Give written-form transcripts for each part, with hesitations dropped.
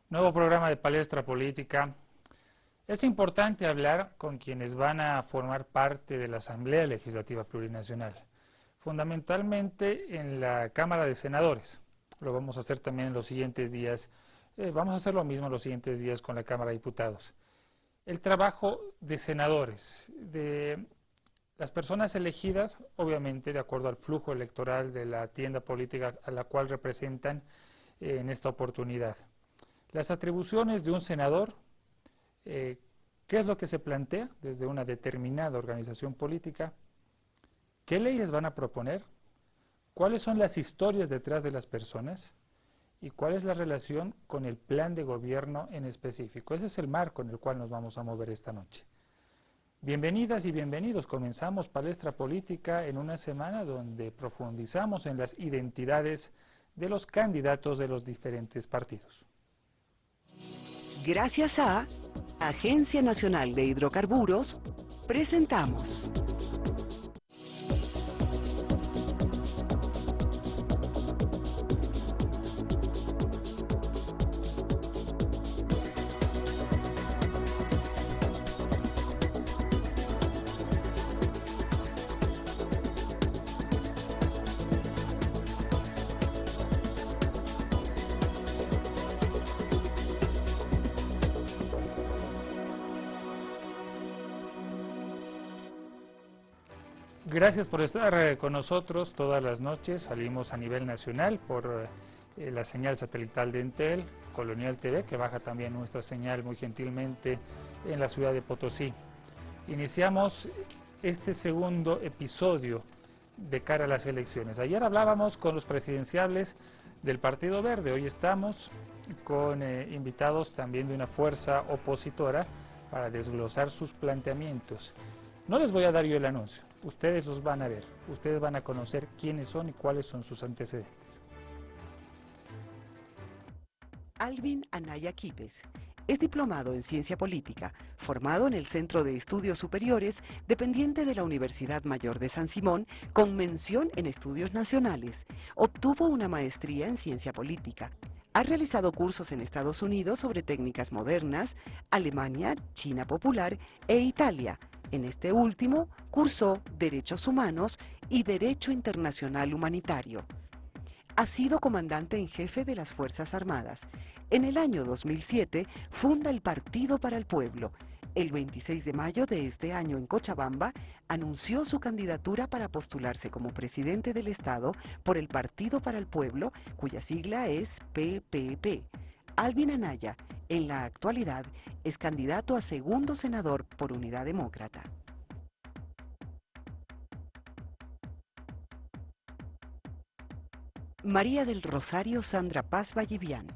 Nuevo programa de Palestra Política. Es importante hablar con quienes van a formar parte de la Asamblea Legislativa Plurinacional, fundamentalmente en la Cámara de Senadores. Lo vamos a hacer también en los siguientes días. Vamos a hacer lo mismo en los siguientes días con la Cámara de Diputados. El trabajo de senadores, de las personas elegidas, obviamente de acuerdo al flujo electoral de la tienda política a la cual representan en esta oportunidad. Las atribuciones de un senador, ¿qué es lo que se plantea desde una determinada organización política? ¿Qué leyes van a proponer? ¿Cuáles son las historias detrás de las personas? ¿Y cuál es la relación con el plan de gobierno en específico? Ese es el marco en el cual nos vamos a mover esta noche. Bienvenidas y bienvenidos. Comenzamos Palestra Política en una semana donde profundizamos en las identidades de los candidatos de los diferentes partidos. Gracias a Agencia Nacional de Hidrocarburos, presentamos Gracias por estar con nosotros todas las noches. Salimos a nivel nacional por la señal satelital de Entel, Colonial TV, que baja también nuestra señal muy gentilmente en la ciudad de Potosí. Iniciamos este segundo episodio de cara a las elecciones. Ayer hablábamos con los presidenciables del Partido Verde. Hoy estamos con invitados también de una fuerza opositora para desglosar sus planteamientos. No les voy a dar yo el anuncio, ustedes los van a ver, ustedes van a conocer quiénes son y cuáles son sus antecedentes. Alvin Anaya Quipes. Es diplomado en Ciencia Política, formado en el Centro de Estudios Superiores, dependiente de la Universidad Mayor de San Simón, con mención en Estudios Nacionales. Obtuvo una maestría en Ciencia Política. Ha realizado cursos en Estados Unidos sobre técnicas modernas, Alemania, China Popular e Italia. En este último, cursó Derechos Humanos y Derecho Internacional Humanitario. Ha sido comandante en jefe de las Fuerzas Armadas. En el año 2007, funda el Partido para el Pueblo. El 26 de mayo de este año en Cochabamba, anunció su candidatura para postularse como presidente del Estado por el Partido para el Pueblo, cuya sigla es PPP. Alvin Anaya, en la actualidad, es candidato a segundo senador por Unidad Demócrata. María del Rosario Sandra Paz Vallivian,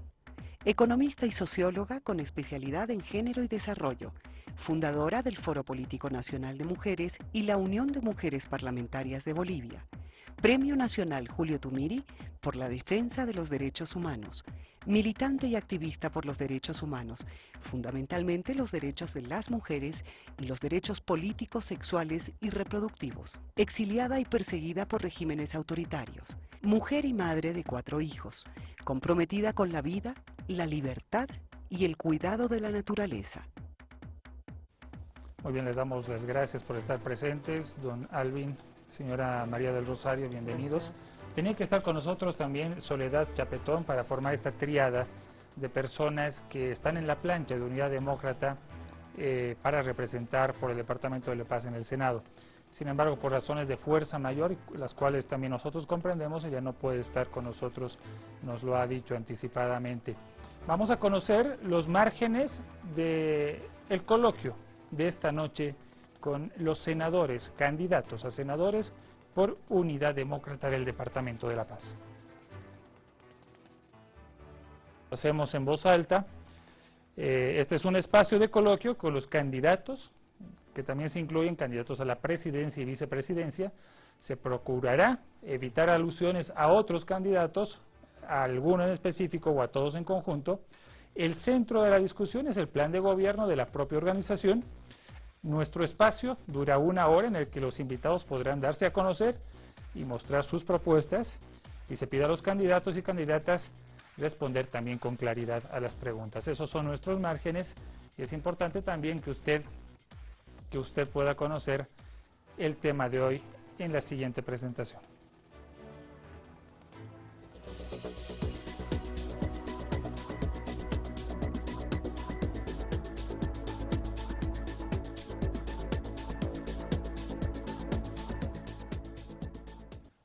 economista y socióloga con especialidad en género y desarrollo, fundadora del Foro Político Nacional de Mujeres y la Unión de Mujeres Parlamentarias de Bolivia. Premio Nacional Julio Tumiri por la defensa de los derechos humanos, militante y activista por los derechos humanos, fundamentalmente los derechos de las mujeres y los derechos políticos, sexuales y reproductivos, exiliada y perseguida por regímenes autoritarios, mujer y madre de 4 hijos, comprometida con la vida, la libertad y el cuidado de la naturaleza. Muy bien, les damos las gracias por estar presentes, don Alvin, señora María del Rosario, bienvenidos. Gracias. Tenía que estar con nosotros también Soledad Chapetón para formar esta tríada de personas que están en la plancha de Unidad Demócrata para representar por el Departamento de La Paz en el Senado. Sin embargo, por razones de fuerza mayor, las cuales también nosotros comprendemos, ella no puede estar con nosotros, nos lo ha dicho anticipadamente. Vamos a conocer los márgenes del coloquio de esta noche con los senadores, candidatos a senadores por Unidad Demócrata del Departamento de La Paz. Lo hacemos en voz alta. Este es un espacio de coloquio con los candidatos, que también se incluyen candidatos a la presidencia y vicepresidencia. Se procurará evitar alusiones a otros candidatos, a alguno en específico o a todos en conjunto. El centro de la discusión es el plan de gobierno de la propia organización. Nuestro espacio dura 1 hora en el que los invitados podrán darse a conocer y mostrar sus propuestas, y se pide a los candidatos y candidatas responder también con claridad a las preguntas. Esos son nuestros márgenes y es importante también que usted pueda conocer el tema de hoy en la siguiente presentación.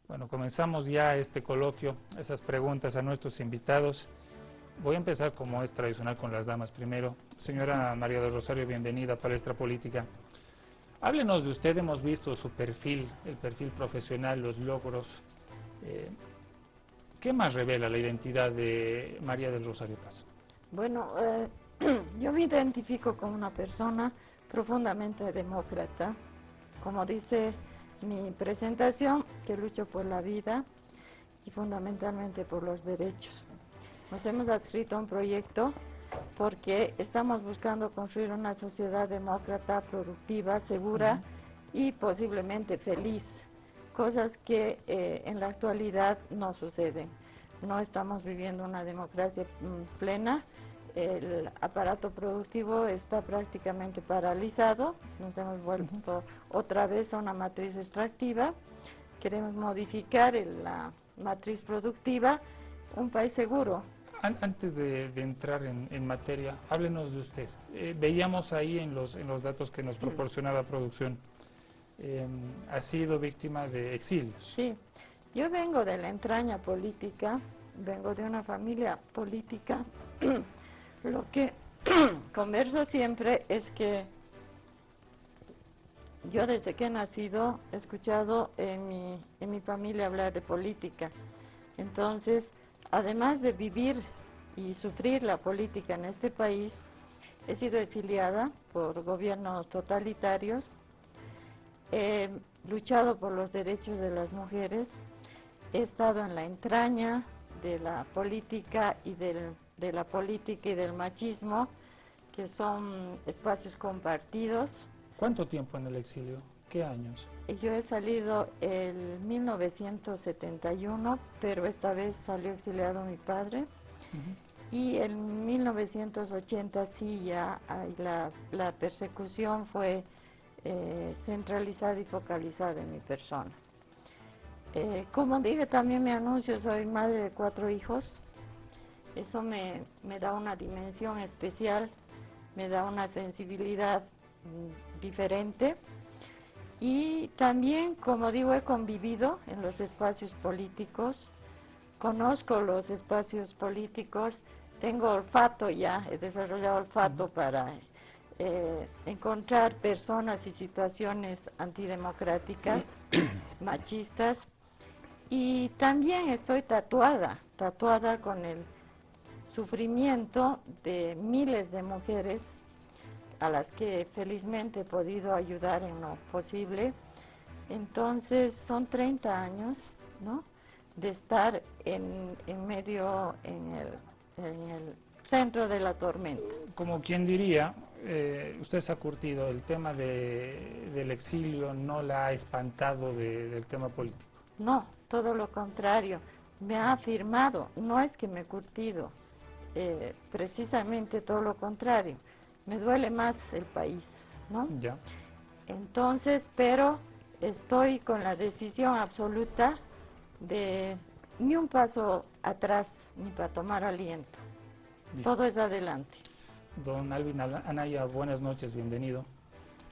Bueno, comenzamos ya este coloquio, esas preguntas a nuestros invitados. Voy a empezar como es tradicional con las damas primero. Señora María del Rosario, bienvenida a Palestra Política. Háblenos de usted, hemos visto su perfil, el perfil profesional, los logros. ¿Qué más revela la identidad de María del Rosario Paz? Bueno, yo me identifico como una persona profundamente demócrata. Como dice mi presentación, que lucho por la vida y fundamentalmente por los derechos. Nos hemos adscrito a un proyecto porque estamos buscando construir una sociedad demócrata, productiva, segura y posiblemente feliz, cosas que en la actualidad no suceden. No estamos viviendo una democracia plena, el aparato productivo está prácticamente paralizado, nos hemos vuelto otra vez a una matriz extractiva, queremos modificar la matriz productiva, un país seguro. Antes de entrar en materia, háblenos de usted. Veíamos ahí en los datos que nos proporcionaba producción, ha sido víctima de exilios. Sí, yo vengo de la entraña política, vengo de una familia política. Lo que converso siempre es que yo desde que he nacido he escuchado en mi familia hablar de política. Entonces, además de vivir y sufrir la política en este país, he sido exiliada por gobiernos totalitarios, he luchado por los derechos de las mujeres, he estado en la entraña de la política y del machismo, que son espacios compartidos. ¿Cuánto tiempo en el exilio? ¿Qué años? Yo he salido en 1971, pero esta vez salió exiliado mi padre. Y en 1980 sí ya la persecución fue centralizada y focalizada en mi persona. Como dije también en mi anuncio, soy madre de 4 hijos. Eso me da una dimensión especial, me da una sensibilidad diferente. Y también, como digo, he convivido en los espacios políticos, conozco los espacios políticos, tengo olfato ya, he desarrollado olfato para encontrar personas y situaciones antidemocráticas, machistas, y también estoy tatuada con el sufrimiento de miles de mujeres a las que felizmente he podido ayudar en lo posible. Entonces son 30 años, ¿no?, de estar en el centro de la tormenta. Como quien diría, usted se ha curtido, el tema del exilio no la ha espantado del tema político. No, todo lo contrario, me ha afirmado, no es que me he curtido, precisamente todo lo contrario, me duele más el país, ¿no? Ya. Entonces, pero estoy con la decisión absoluta de ni un paso atrás ni para tomar aliento. Bien. Todo es adelante. Don Alvin Anaya, buenas noches, bienvenido.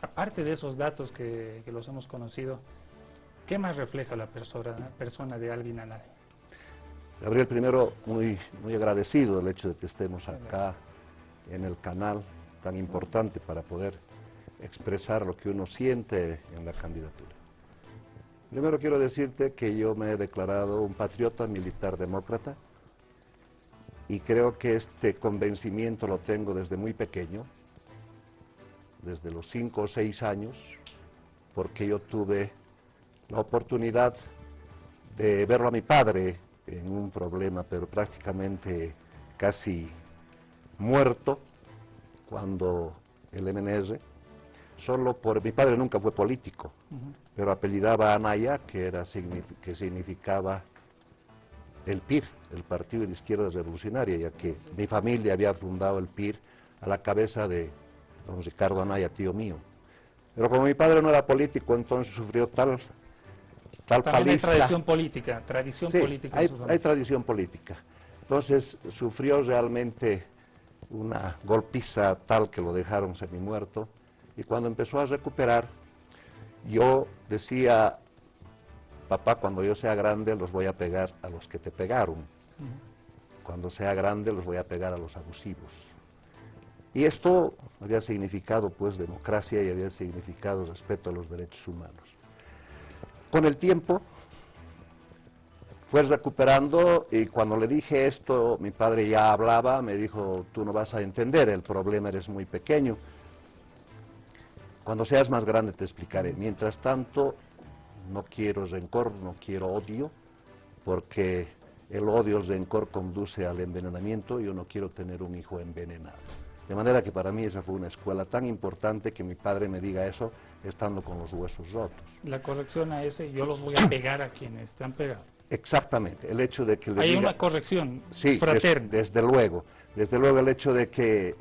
Aparte de esos datos que los hemos conocido, ¿qué más refleja la persona de Alvin Anaya? Gabriel, primero muy agradecido del hecho de que estemos acá en el canal tan importante para poder expresar lo que uno siente en la candidatura. Primero quiero decirte que yo me he declarado un patriota militar demócrata y creo que este convencimiento lo tengo desde muy pequeño, desde los 5 o 6 años, porque yo tuve la oportunidad de verlo a mi padre en un problema, pero prácticamente casi muerto, cuando el MNR, solo por... Mi padre nunca fue político, pero apellidaba Anaya, que significaba el PIR, el Partido de Izquierda Revolucionaria, ya que mi familia había fundado el PIR a la cabeza de don Ricardo Anaya, tío mío. Pero como mi padre no era político, entonces sufrió tal También hay paliza. tradición política, Sí, política en su hay familia. tradición política. Entonces sufrió realmente una golpiza tal que lo dejaron semimuerto, y cuando empezó a recuperar, yo decía, papá, cuando yo sea grande los voy a pegar a los que te pegaron. Cuando sea grande los voy a pegar a los abusivos. Y esto había significado pues democracia y había significado respeto a los derechos humanos. Con el tiempo fue recuperando, y cuando le dije esto, mi padre ya hablaba, me dijo, tú no vas a entender, el problema eres muy pequeño. Cuando seas más grande te explicaré. Mientras tanto, no quiero rencor, no quiero odio, porque el odio, el rencor conduce al envenenamiento, y yo no quiero tener un hijo envenenado. De manera que para mí esa fue una escuela tan importante que mi padre me diga eso estando con los huesos rotos. La corrección a ese, yo los voy a pegar a quienes están pegados. Exactamente, el hecho de que le Hay diga... una corrección Sí, fraterna. desde luego el hecho de que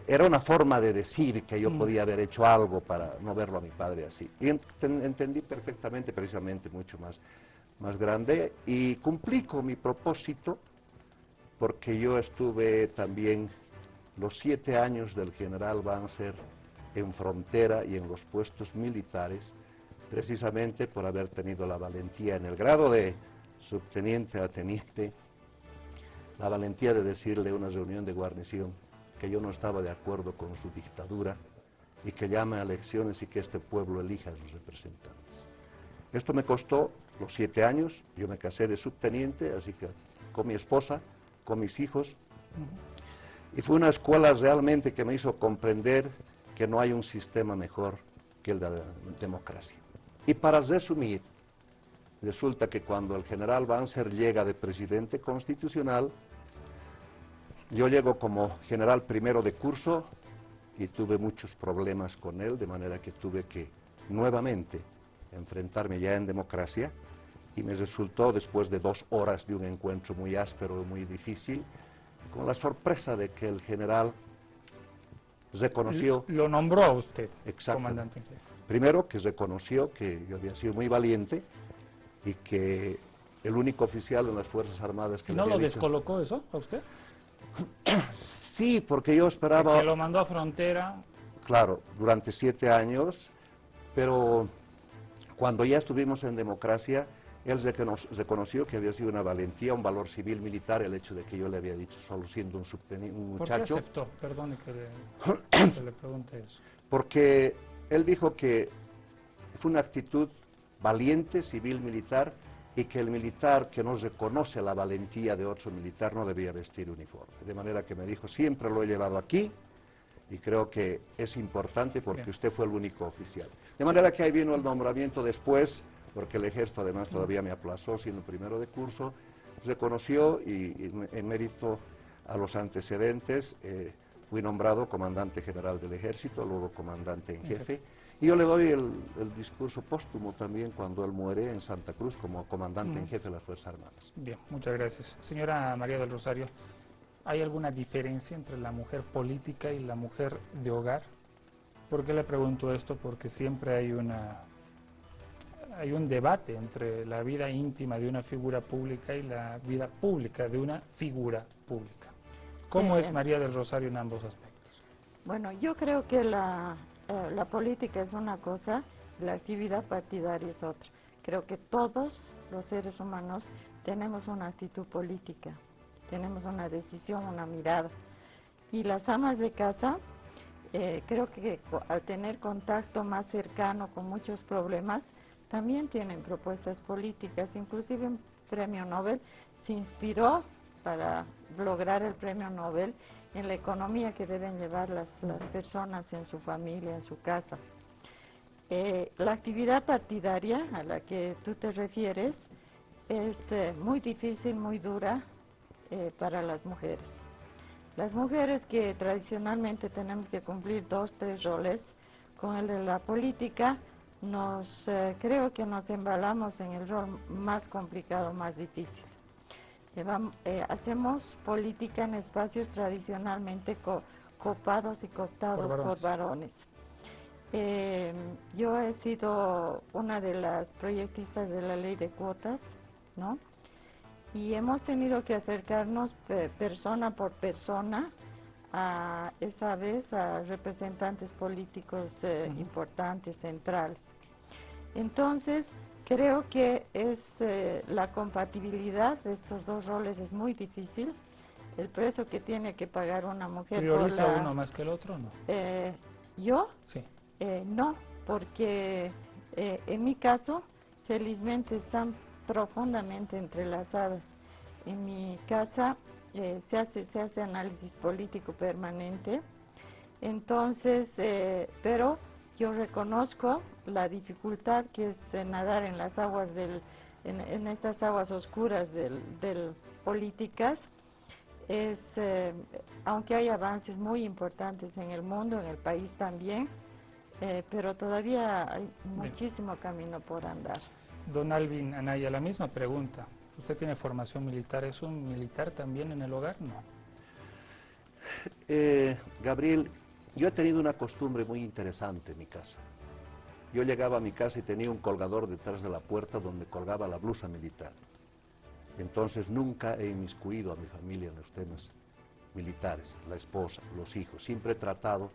era una forma de decir que yo podía haber hecho algo para no verlo a mi padre así. Y entendí perfectamente, precisamente mucho más grande, y cumplí con mi propósito, porque yo estuve también los 7 años del general Banzer en frontera y en los puestos militares, precisamente por haber tenido la valentía en el grado de subteniente a teniente, la valentía de decirle a una reunión de guarnición que yo no estaba de acuerdo con su dictadura y que llame a elecciones y que este pueblo elija a sus representantes. Esto me costó los 7 años, yo me casé de subteniente, así que con mi esposa, con mis hijos, y fue una escuela realmente que me hizo comprender que no hay un sistema mejor que el de la democracia. Y para resumir, resulta que cuando el general Banzer llega de presidente constitucional, yo llego como general primero de curso y tuve muchos problemas con él, de manera que tuve que nuevamente enfrentarme ya en democracia, y me resultó, después de 2 horas de un encuentro muy áspero y muy difícil, con la sorpresa de que el general reconoció... Lo nombró a usted, Exactamente. comandante en jefe. Primero, que reconoció que yo había sido muy valiente y que el único oficial en las Fuerzas Armadas que ¿Y le no había lo dicho... descolocó eso a usted? Sí, porque yo esperaba... Que lo mandó a frontera. Claro, durante 7 años, pero cuando ya estuvimos en democracia, él reconoció que había sido una valentía, un valor civil militar, el hecho de que yo le había dicho, solo siendo un ¿Por qué muchacho. aceptó? Perdone que le pregunte eso. Porque él dijo que fue una actitud valiente, civil, militar, y que el militar que no reconoce la valentía de otro militar no debía vestir uniforme. De manera que me dijo, siempre lo he llevado aquí, y creo que es importante porque usted fue el único oficial. De manera que ahí vino el nombramiento después, porque el ejército además todavía me aplazó siendo primero de curso, reconoció, y en mérito a los antecedentes, fui nombrado comandante general del ejército, luego comandante en jefe, y yo le doy el discurso póstumo también cuando él muere en Santa Cruz como comandante en jefe de las Fuerzas Armadas. Bien, muchas gracias. Señora María del Rosario, ¿hay alguna diferencia entre la mujer política y la mujer de hogar? ¿Por qué le pregunto esto? Porque siempre hay un debate entre la vida íntima de una figura pública y la vida pública de una figura pública. ¿Cómo es María del Rosario en ambos aspectos? Bueno, yo creo que la política es una cosa, la actividad partidaria es otra. Creo que todos los seres humanos tenemos una actitud política, tenemos una decisión, una mirada. Y las amas de casa, creo que al tener contacto más cercano con muchos problemas, también tienen propuestas políticas. Inclusive un premio Nobel se inspiró para lograr el premio Nobel en la economía que deben llevar las personas en su familia, en su casa. La actividad partidaria a la que tú te refieres es muy difícil, muy dura para las mujeres. Las mujeres que tradicionalmente tenemos que cumplir 2, 3 roles, con el de la política, creo que nos embalamos en el rol más complicado, más difícil. hacemos política en espacios tradicionalmente copados y cooptados por varones. Yo he sido una de las proyectistas de la ley de cuotas, ¿no? Y hemos tenido que acercarnos persona por persona a esa vez a representantes políticos importantes, centrales. Entonces, creo que es la compatibilidad de estos dos roles es muy difícil. El precio que tiene que pagar una mujer ¿Prioriza uno más que el otro o no? ¿Yo? Sí. No, porque en mi caso, felizmente están profundamente entrelazadas. En mi casa se hace análisis político permanente, entonces, pero yo reconozco la dificultad que es nadar en las aguas en estas aguas oscuras del políticas. Aunque hay avances muy importantes en el mundo, en el país también, pero todavía hay muchísimo camino por andar. Don Alvin Anaya, la misma pregunta. Usted tiene formación militar, ¿es un militar también en el hogar? No. Gabriel, yo he tenido una costumbre muy interesante en mi casa. Yo llegaba a mi casa y tenía un colgador detrás de la puerta donde colgaba la blusa militar. Entonces nunca he inmiscuido a mi familia en los temas militares, la esposa, los hijos. Siempre he tratado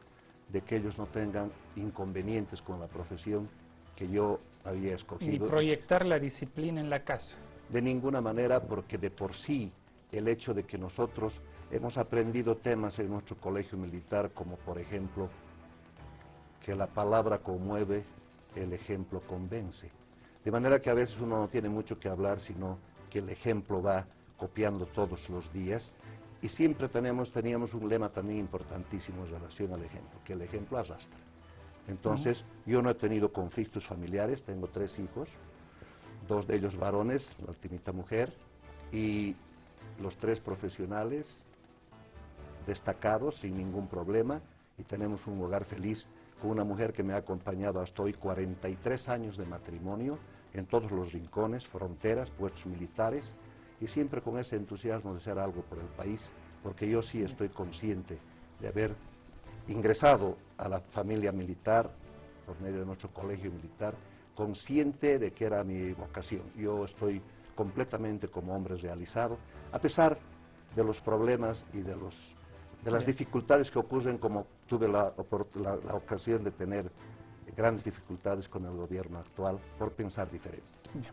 de que ellos no tengan inconvenientes con la profesión que yo había escogido. Ni proyectar la disciplina en la casa. De ninguna manera, porque de por sí el hecho de que nosotros hemos aprendido temas en nuestro colegio militar, como por ejemplo, que la palabra conmueve, el ejemplo convence. De manera que a veces uno no tiene mucho que hablar, sino que el ejemplo va copiando todos los días. Y siempre teníamos un lema también importantísimo en relación al ejemplo, que el ejemplo arrastra. Entonces, yo no he tenido conflictos familiares, tengo 3 hijos, 2 de ellos varones, la ultimita mujer, y los 3 profesionales destacados sin ningún problema, y tenemos un hogar feliz con una mujer que me ha acompañado hasta hoy 43 años de matrimonio en todos los rincones, fronteras, puestos militares, y siempre con ese entusiasmo de hacer algo por el país, porque yo sí estoy consciente de haber ingresado a la familia militar por medio de nuestro colegio militar, consciente de que era mi vocación. Yo estoy completamente como hombre realizado, a pesar de los problemas y de las dificultades que ocurren, como tuve la ocasión de tener grandes dificultades con el gobierno actual por pensar diferente. Bien.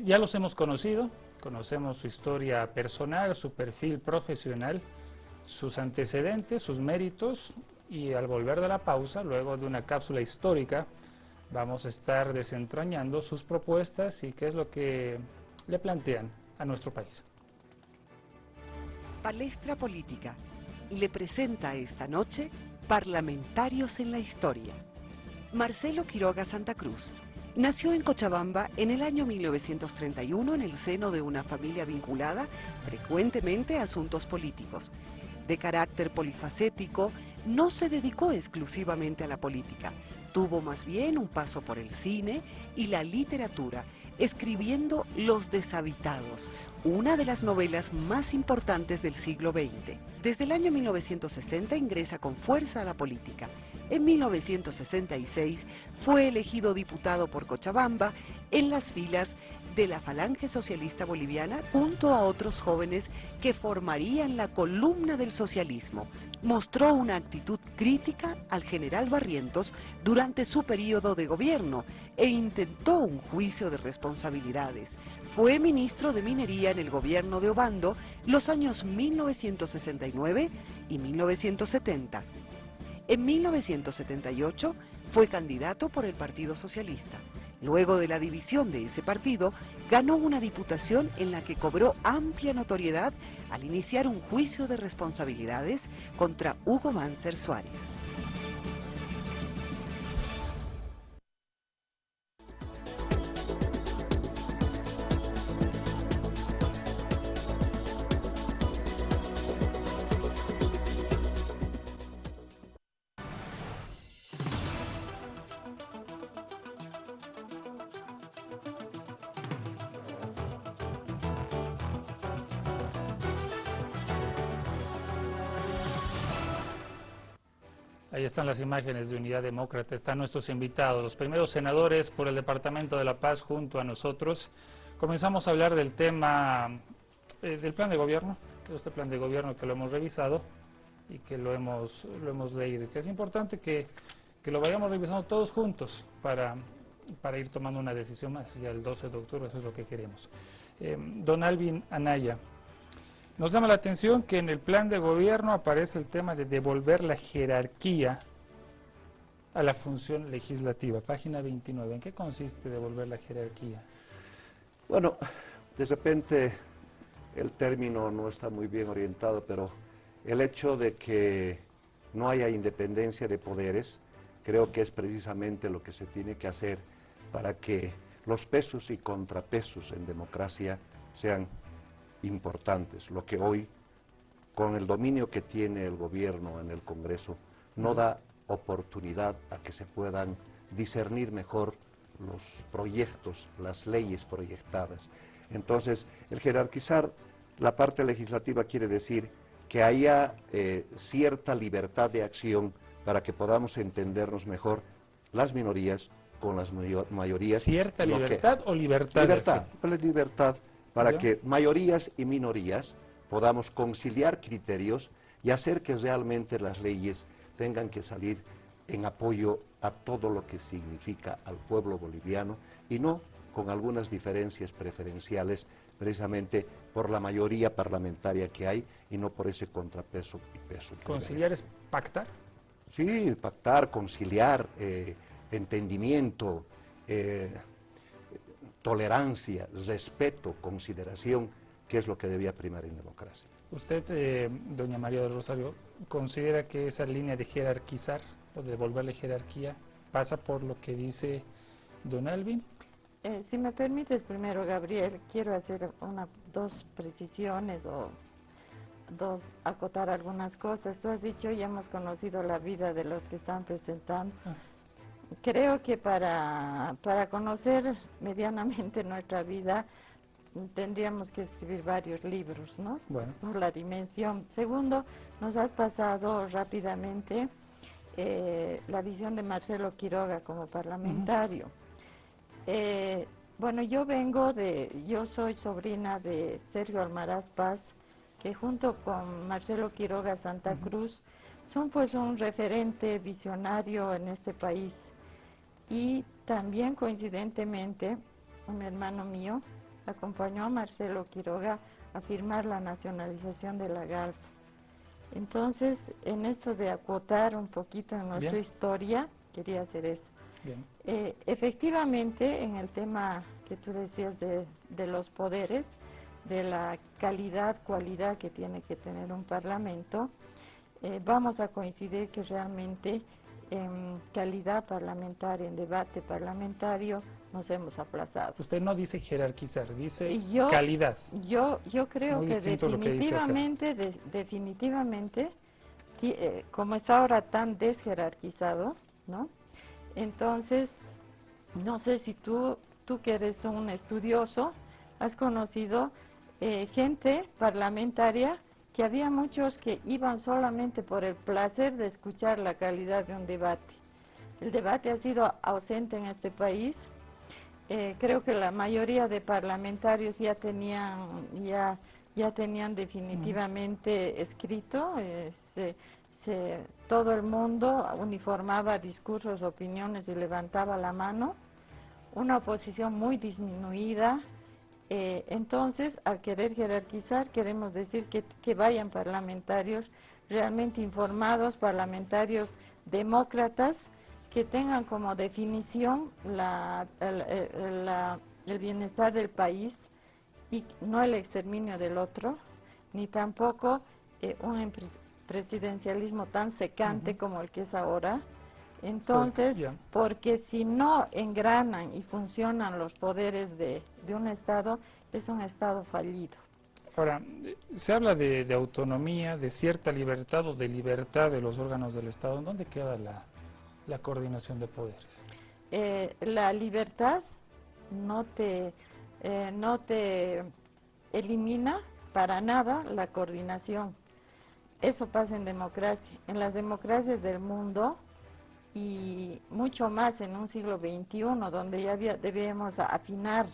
Ya los hemos conocido, conocemos su historia personal, su perfil profesional, sus antecedentes, sus méritos, y al volver de la pausa, luego de una cápsula histórica, vamos a estar desentrañando sus propuestas y qué es lo que le plantean a nuestro país. Palestra Política le presenta esta noche Parlamentarios en la Historia. Marcelo Quiroga Santa Cruz nació en Cochabamba en el año 1931 en el seno de una familia vinculada frecuentemente a asuntos políticos. De carácter polifacético, no se dedicó exclusivamente a la política. Tuvo más bien un paso por el cine y la literatura, escribiendo Los Deshabitados, una de las novelas más importantes del siglo XX. Desde el año 1960 ingresa con fuerza a la política. En 1966 fue elegido diputado por Cochabamba en las filas de la Falange Socialista Boliviana junto a otros jóvenes que formarían la columna del socialismo. Mostró una actitud crítica al general Barrientos durante su periodo de gobierno e intentó un juicio de responsabilidades. Fue ministro de Minería en el gobierno de Obando los años 1969 y 1970. En 1978 fue candidato por el Partido Socialista. Luego de la división de ese partido, ganó una diputación en la que cobró amplia notoriedad al iniciar un juicio de responsabilidades contra Hugo Banzer Suárez. Ahí están las imágenes de Unidad Demócrata, están nuestros invitados, los primeros senadores por el Departamento de La Paz junto a nosotros. Comenzamos a hablar del tema del plan de gobierno, este plan de gobierno que lo hemos revisado y que lo hemos leído, que es importante que lo vayamos revisando todos juntos para ir tomando una decisión más, ya el 12 de octubre, eso es lo que queremos. Don Alvin Anaya, nos llama la atención que en el plan de gobierno aparece el tema de devolver la jerarquía a la función legislativa, página 29. ¿En qué consiste devolver la jerarquía? Bueno, de repente el término no está muy bien orientado, pero el hecho de que no haya independencia de poderes, creo que es precisamente lo que se tiene que hacer para que los pesos y contrapesos en democracia sean importantes, lo que hoy, con el dominio que tiene el gobierno en el Congreso, no da oportunidad a que se puedan discernir mejor los proyectos, las leyes proyectadas. Entonces, el jerarquizar la parte legislativa quiere decir que haya cierta libertad de acción para que podamos entendernos mejor las minorías con las mayorías. ¿Cierta libertad o libertad de acción? Libertad para ¿Ya? que mayorías y minorías podamos conciliar criterios y hacer que realmente las leyes tengan que salir en apoyo a todo lo que significa al pueblo boliviano y no con algunas diferencias preferenciales precisamente por la mayoría parlamentaria que hay y no por ese contrapeso y peso. ¿Conciliar es pactar? Sí, pactar, conciliar, entendimiento, tolerancia, respeto, consideración, que es lo que debía primar en democracia. ¿Usted, doña María del Rosario, considera que esa línea de jerarquizar o de devolverle jerarquía pasa por lo que dice don Alvin? Si me permites primero, Gabriel, quiero hacer dos precisiones o acotar algunas cosas. Tú has dicho, ya hemos conocido la vida de los que están presentando. Creo que para conocer medianamente nuestra vida tendríamos que escribir varios libros, ¿no? Bueno. Por la dimensión. Segundo, nos has pasado rápidamente la visión de Marcelo Quiroga como parlamentario. Bueno, yo soy sobrina de Sergio Almaraz Paz, que junto con Marcelo Quiroga Santa Cruz son pues un referente visionario en este país. Y también coincidentemente, un hermano mío acompañó a Marcelo Quiroga a firmar la nacionalización de la GALF. Entonces, en esto de acotar un poquito en nuestra historia, quería hacer eso. Efectivamente, en el tema que tú decías de los poderes, de la calidad, cualidad que tiene que tener un parlamento, vamos a coincidir que realmente en calidad parlamentaria, en debate parlamentario, nos hemos aplazado. Usted no dice jerarquizar, dice Yo- calidad. Yo creo Muy que distinto a lo que dice acá. definitivamente, como está ahora tan desjerarquizado, ¿no? Entonces, no sé si tú que eres un estudioso, has conocido gente parlamentaria que había muchos que iban solamente por el placer de escuchar la calidad de un debate. El debate ha sido ausente en este país. Creo que la mayoría de parlamentarios ya tenían definitivamente escrito, todo el mundo uniformaba discursos, opiniones y levantaba la mano, una oposición muy disminuida. Entonces, al querer jerarquizar, queremos decir que vayan parlamentarios realmente informados, parlamentarios demócratas, que tengan como definición el bienestar del país y no el exterminio del otro, ni tampoco un presidencialismo tan secante como el que es ahora. Entonces, porque si no engranan y funcionan los poderes de un Estado, es un Estado fallido. Ahora, se habla de autonomía, de cierta libertad o de libertad de los órganos del Estado. ¿En dónde queda la coordinación de poderes? La libertad no te elimina para nada la coordinación. eso pasa en democracia. En las democracias del mundo, y mucho más en un siglo XXI, donde ya debíamos afinar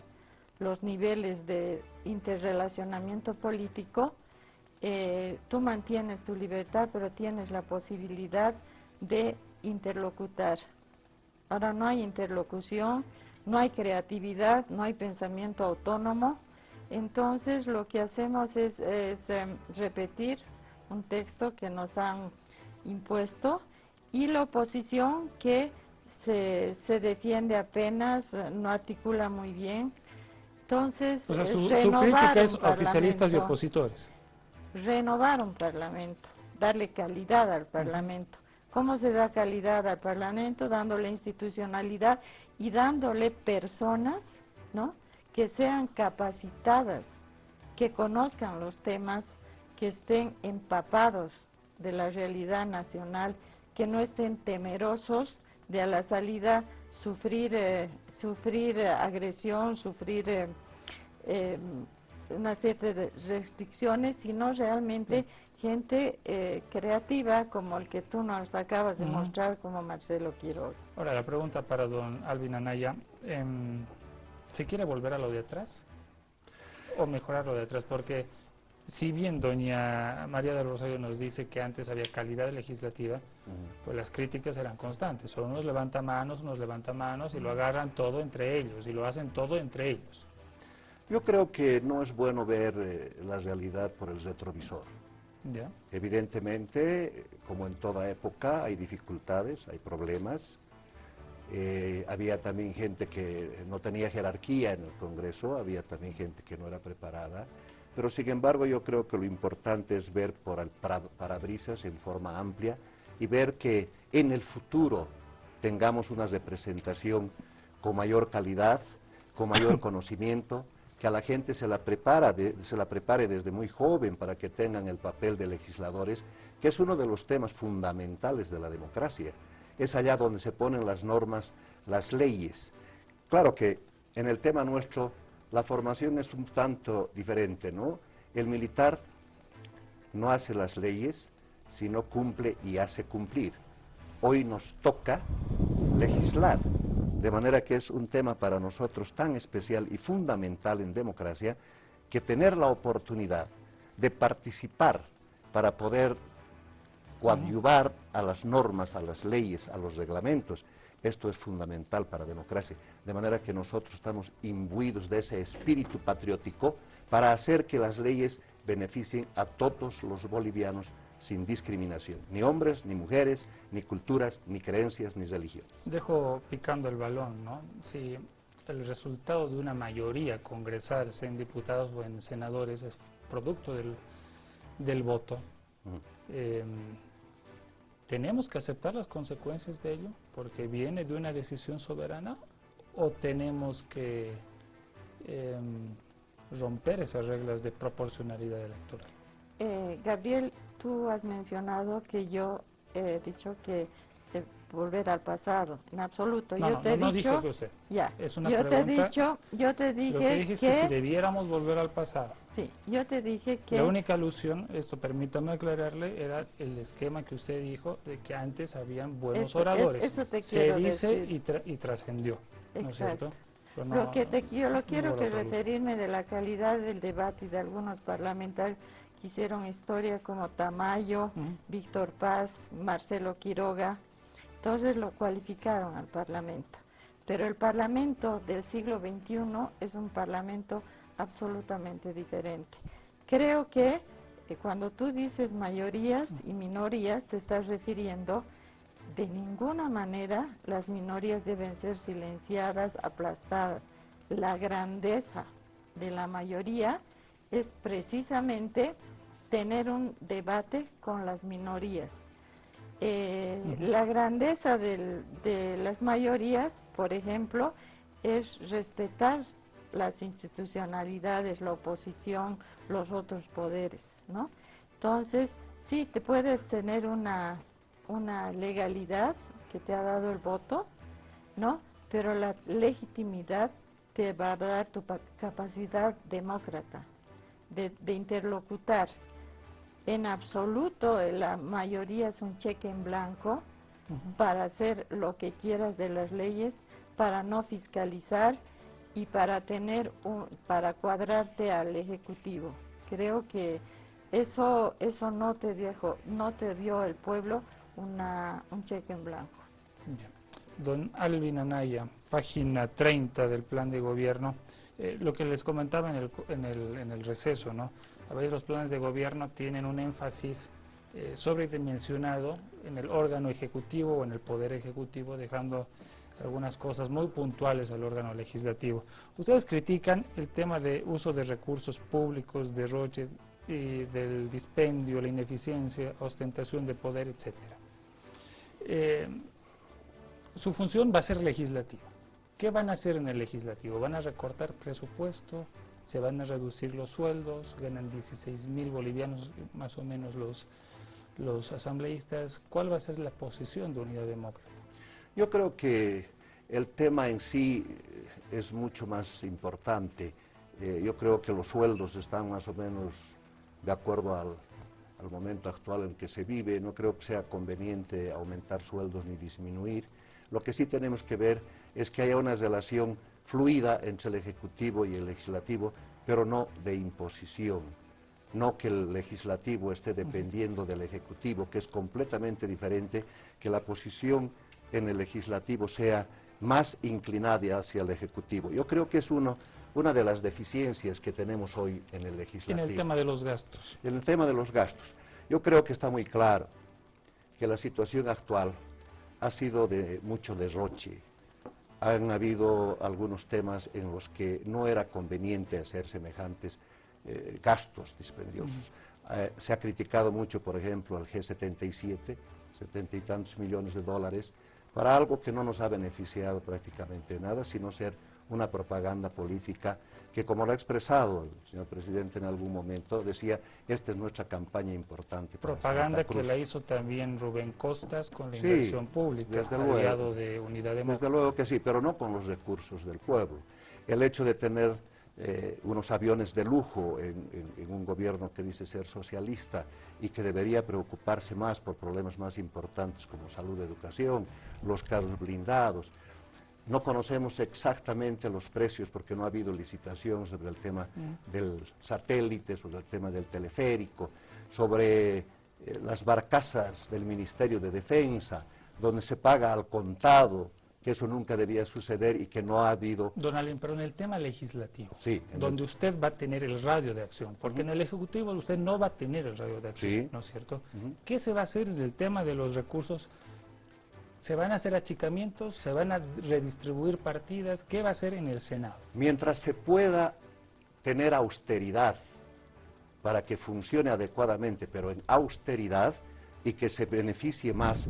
los niveles de interrelacionamiento político, tú mantienes tu libertad, pero tienes la posibilidad de interlocutar. Ahora no hay interlocución, no hay creatividad, no hay pensamiento autónomo. Entonces lo que hacemos es repetir un texto que nos han impuesto, y la oposición que se defiende apenas, no articula muy bien. Entonces, O sea, su renovar crítica es un oficialistas y parlamento, opositores. renovar un parlamento, darle calidad al parlamento. ¿Cómo se da calidad al parlamento? Dándole institucionalidad y dándole personas, ¿no?, que sean capacitadas, que conozcan los temas, que estén empapados de la realidad nacional, que no estén temerosos de a la salida sufrir agresión, sufrir una serie de restricciones, sino realmente gente creativa, como el que tú nos acabas de mostrar, como Marcelo Quiroga. Ahora, la pregunta para don Alvin Anaya, ¿se quiere volver a lo de atrás o mejorar lo de atrás? Porque si bien doña María del Rosario nos dice que antes había calidad legislativa, pues las críticas eran constantes. Son unos levantamanos y lo agarran todo entre ellos y lo hacen todo entre ellos. Yo creo que no es bueno ver la realidad por el retrovisor. ¿Ya? Evidentemente, como en toda época, hay dificultades, hay problemas. Había también gente que no tenía jerarquía en el Congreso, había también gente que no era preparada. Pero sin embargo yo creo que lo importante es ver por el parabrisas en forma amplia y ver que en el futuro tengamos una representación con mayor calidad, con mayor conocimiento, que a la gente se la prepare desde muy joven para que tengan el papel de legisladores, que es uno de los temas fundamentales de la democracia. Es allá donde se ponen las normas, las leyes. Claro que en el tema nuestro la formación es un tanto diferente, ¿no? El militar no hace las leyes, sino cumple y hace cumplir. Hoy nos toca legislar, de manera que es un tema para nosotros tan especial y fundamental en democracia, que tener la oportunidad de participar para poder coadyuvar a las normas, a las leyes, a los reglamentos, esto es fundamental para la democracia, de manera que nosotros estamos imbuidos de ese espíritu patriótico para hacer que las leyes beneficien a todos los bolivianos sin discriminación, ni hombres, ni mujeres, ni culturas, ni creencias, ni religiones. Dejo picando el balón, ¿no? Si el resultado de una mayoría congresal, sea en diputados o en senadores, es producto del voto, ¿tenemos que aceptar las consecuencias de ello porque viene de una decisión soberana o tenemos que romper esas reglas de proporcionalidad electoral? Gabriel, tú has mencionado que yo he dicho que volver al pasado, en absoluto. No, yo te he no dicho, dijo que usted. ya, Es una yo pregunta. te dije Lo que dije es que si debiéramos volver al pasado. sí, yo te dije que La única alusión, esto permítame aclararle, era el esquema que usted dijo de que antes habían buenos oradores. eso te Se quiero dice decir. y trascendió, ¿no es Exacto. cierto? Pero no, Yo lo quiero no que otra luz. referirme de la calidad del debate y de algunos parlamentarios que hicieron historia como Tamayo, Víctor Paz, Marcelo Quiroga. Entonces lo cualificaron al Parlamento. Pero el Parlamento del siglo XXI es un Parlamento absolutamente diferente. Creo que cuando tú dices mayorías y minorías, te estás refiriendo, de ninguna manera las minorías deben ser silenciadas, aplastadas. La grandeza de la mayoría es precisamente tener un debate con las minorías. La grandeza de las mayorías, por ejemplo, es respetar las institucionalidades, la oposición, los otros poderes, ¿no? Entonces, sí, te puedes tener una legalidad que te ha dado el voto, ¿no? Pero la legitimidad te va a dar tu capacidad demócrata de interlocutar. en absoluto la mayoría es un cheque en blanco para hacer lo que quieras de las leyes, para no fiscalizar y para para cuadrarte al Ejecutivo. Creo que eso no te dio el pueblo un cheque en blanco. Bien. Don Alvin Anaya, página 30 del plan de gobierno, lo que les comentaba en el receso, ¿no? A veces los planes de gobierno tienen un énfasis sobredimensionado en el órgano ejecutivo o en el poder ejecutivo, dejando algunas cosas muy puntuales al órgano legislativo. Ustedes critican el tema de uso de recursos públicos, derroche y del dispendio, la ineficiencia, ostentación de poder, etcétera. Su función va a ser legislativa. ¿Qué van a hacer en el legislativo? ¿Van a recortar presupuesto? ¿Se van a reducir los sueldos? ¿Ganan 16.000 bolivianos más o menos los asambleístas? ¿Cuál va a ser la posición de Unidad Demócrata? Yo creo que el tema en sí es mucho más importante. Yo creo que los sueldos están más o menos de acuerdo al momento actual en que se vive. No creo que sea conveniente aumentar sueldos ni disminuir. Lo que sí tenemos que ver es que haya una relación fluida entre el Ejecutivo y el Legislativo, pero no de imposición. No que el Legislativo esté dependiendo del Ejecutivo, que es completamente diferente, que la posición en el Legislativo sea más inclinada hacia el Ejecutivo. Yo creo que es una de las deficiencias que tenemos hoy en el Legislativo. En el tema de los gastos. En el tema de los gastos. Yo creo que está muy claro que la situación actual ha sido de mucho derroche. Han habido algunos temas en los que no era conveniente hacer semejantes gastos dispendiosos. Se ha criticado mucho, por ejemplo, al G77, 70 y tantos millones de dólares, para algo que no nos ha beneficiado prácticamente nada, sino ser una propaganda política que, como lo ha expresado el señor presidente en algún momento, decía, esta es nuestra campaña importante para propaganda Santa Cruz. Que la hizo también Rubén Costas con la inversión pública, desde luego, aliado de Unidad Demócrata. Desde luego que sí, pero no con los recursos del pueblo. El hecho de tener unos aviones de lujo en un gobierno que dice ser socialista y que debería preocuparse más por problemas más importantes como salud, educación, los carros blindados. No conocemos exactamente los precios porque no ha habido licitación sobre el tema del satélite, sobre el tema del teleférico, sobre las barcazas del Ministerio de Defensa, donde se paga al contado, que eso nunca debía suceder y que no ha habido... Don Alvin, pero en el tema legislativo, sí, donde usted va a tener el radio de acción, porque en el Ejecutivo usted no va a tener el radio de acción, sí, ¿no es cierto? ¿Qué se va a hacer en el tema de los recursos? ¿Se van a hacer achicamientos? ¿Se van a redistribuir partidas? ¿Qué va a hacer en el Senado? Mientras se pueda tener austeridad para que funcione adecuadamente, pero en austeridad y que se beneficie más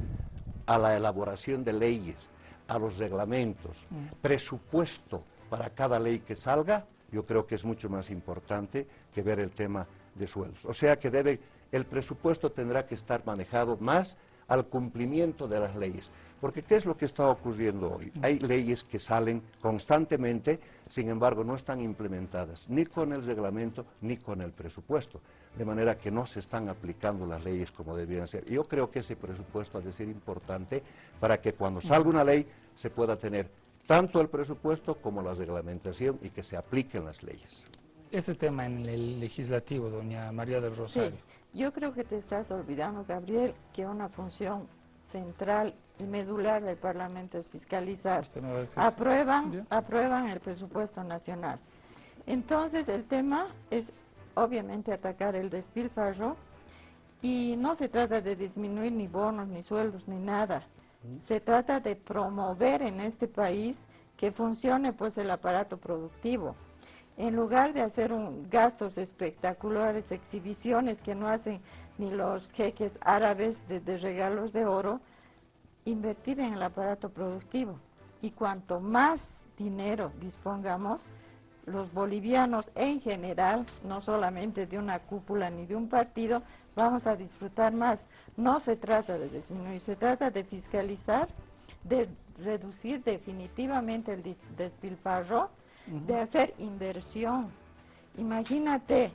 a la elaboración de leyes, a los reglamentos, presupuesto para cada ley que salga, yo creo que es mucho más importante que ver el tema de sueldos. O sea que el presupuesto tendrá que estar manejado más al cumplimiento de las leyes. Porque ¿qué es lo que está ocurriendo hoy? Hay leyes que salen constantemente, sin embargo no están implementadas ni con el reglamento ni con el presupuesto, de manera que no se están aplicando las leyes como deberían ser. Y yo creo que ese presupuesto ha de ser importante para que cuando salga una ley se pueda tener tanto el presupuesto como la reglamentación y que se apliquen las leyes. Ese tema en el legislativo, doña María del Rosario. Sí, yo creo que te estás olvidando, Gabriel, que una función central y medular del Parlamento es fiscalizar. Aprueban el presupuesto nacional. Entonces el tema es obviamente atacar el despilfarro y no se trata de disminuir ni bonos, ni sueldos, ni nada. Se trata de promover en este país que funcione pues el aparato productivo. En lugar de hacer gastos espectaculares, exhibiciones que no hacen ni los jeques árabes de regalos de oro, invertir en el aparato productivo. Y cuanto más dinero dispongamos, los bolivianos en general, no solamente de una cúpula ni de un partido, vamos a disfrutar más. No se trata de disminuir, se trata de fiscalizar, de reducir definitivamente el despilfarro, de hacer inversión. Imagínate,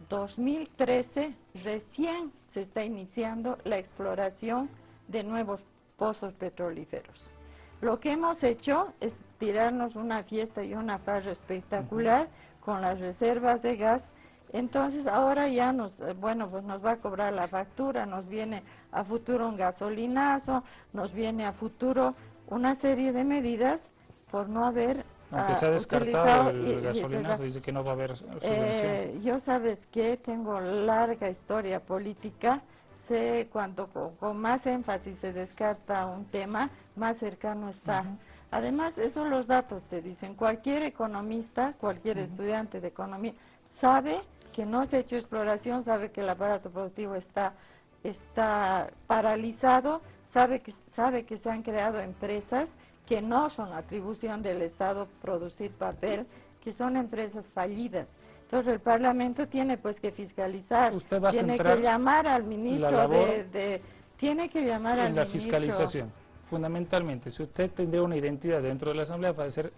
2013 recién se está iniciando la exploración de nuevos pozos petrolíferos. Lo que hemos hecho es tirarnos una fiesta y una farra espectacular con las reservas de gas. Entonces ahora ya pues nos va a cobrar la factura, nos viene a futuro un gasolinazo, nos viene a futuro una serie de medidas por no haber Aunque se ha descartado el gasolinazo, dice que no va a haber subvención. Yo sabes que tengo larga historia política, sé cuando con más énfasis se descarta un tema, más cercano está. Además, esos los datos te dicen, cualquier economista, cualquier estudiante de economía sabe que no se ha hecho exploración, sabe que el aparato productivo está paralizado, sabe que se han creado empresas que no son atribución del Estado producir papel, que son empresas fallidas. Entonces el Parlamento tiene pues que fiscalizar, Usted va a tiene centrar que llamar al ministro tiene que llamar al en la ministro. fiscalización, fundamentalmente. Si usted tendría una identidad dentro de la Asamblea, va a ser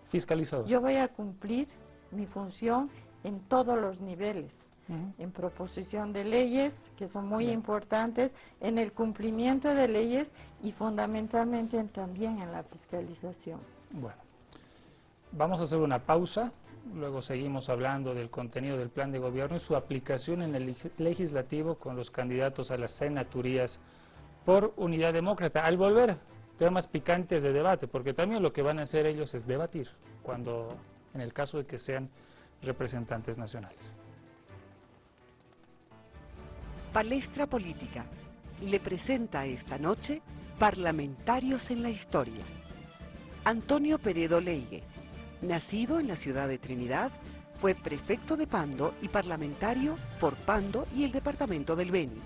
fiscalizador. Yo voy a cumplir mi función en todos los niveles, en proposición de leyes, que son muy importantes, en el cumplimiento de leyes y fundamentalmente también en la fiscalización. Bueno, vamos a hacer una pausa, luego seguimos hablando del contenido del plan de gobierno y su aplicación en el legislativo con los candidatos a las senaturías por Unidad Demócrata. Al volver, temas picantes de debate, porque también lo que van a hacer ellos es debatir, en el caso de que sean representantes nacionales. Palestra Política le presenta esta noche Parlamentarios en la Historia. Antonio Peredo Leigue, nacido en la ciudad de Trinidad, fue prefecto de Pando y parlamentario por Pando y el departamento del Beni.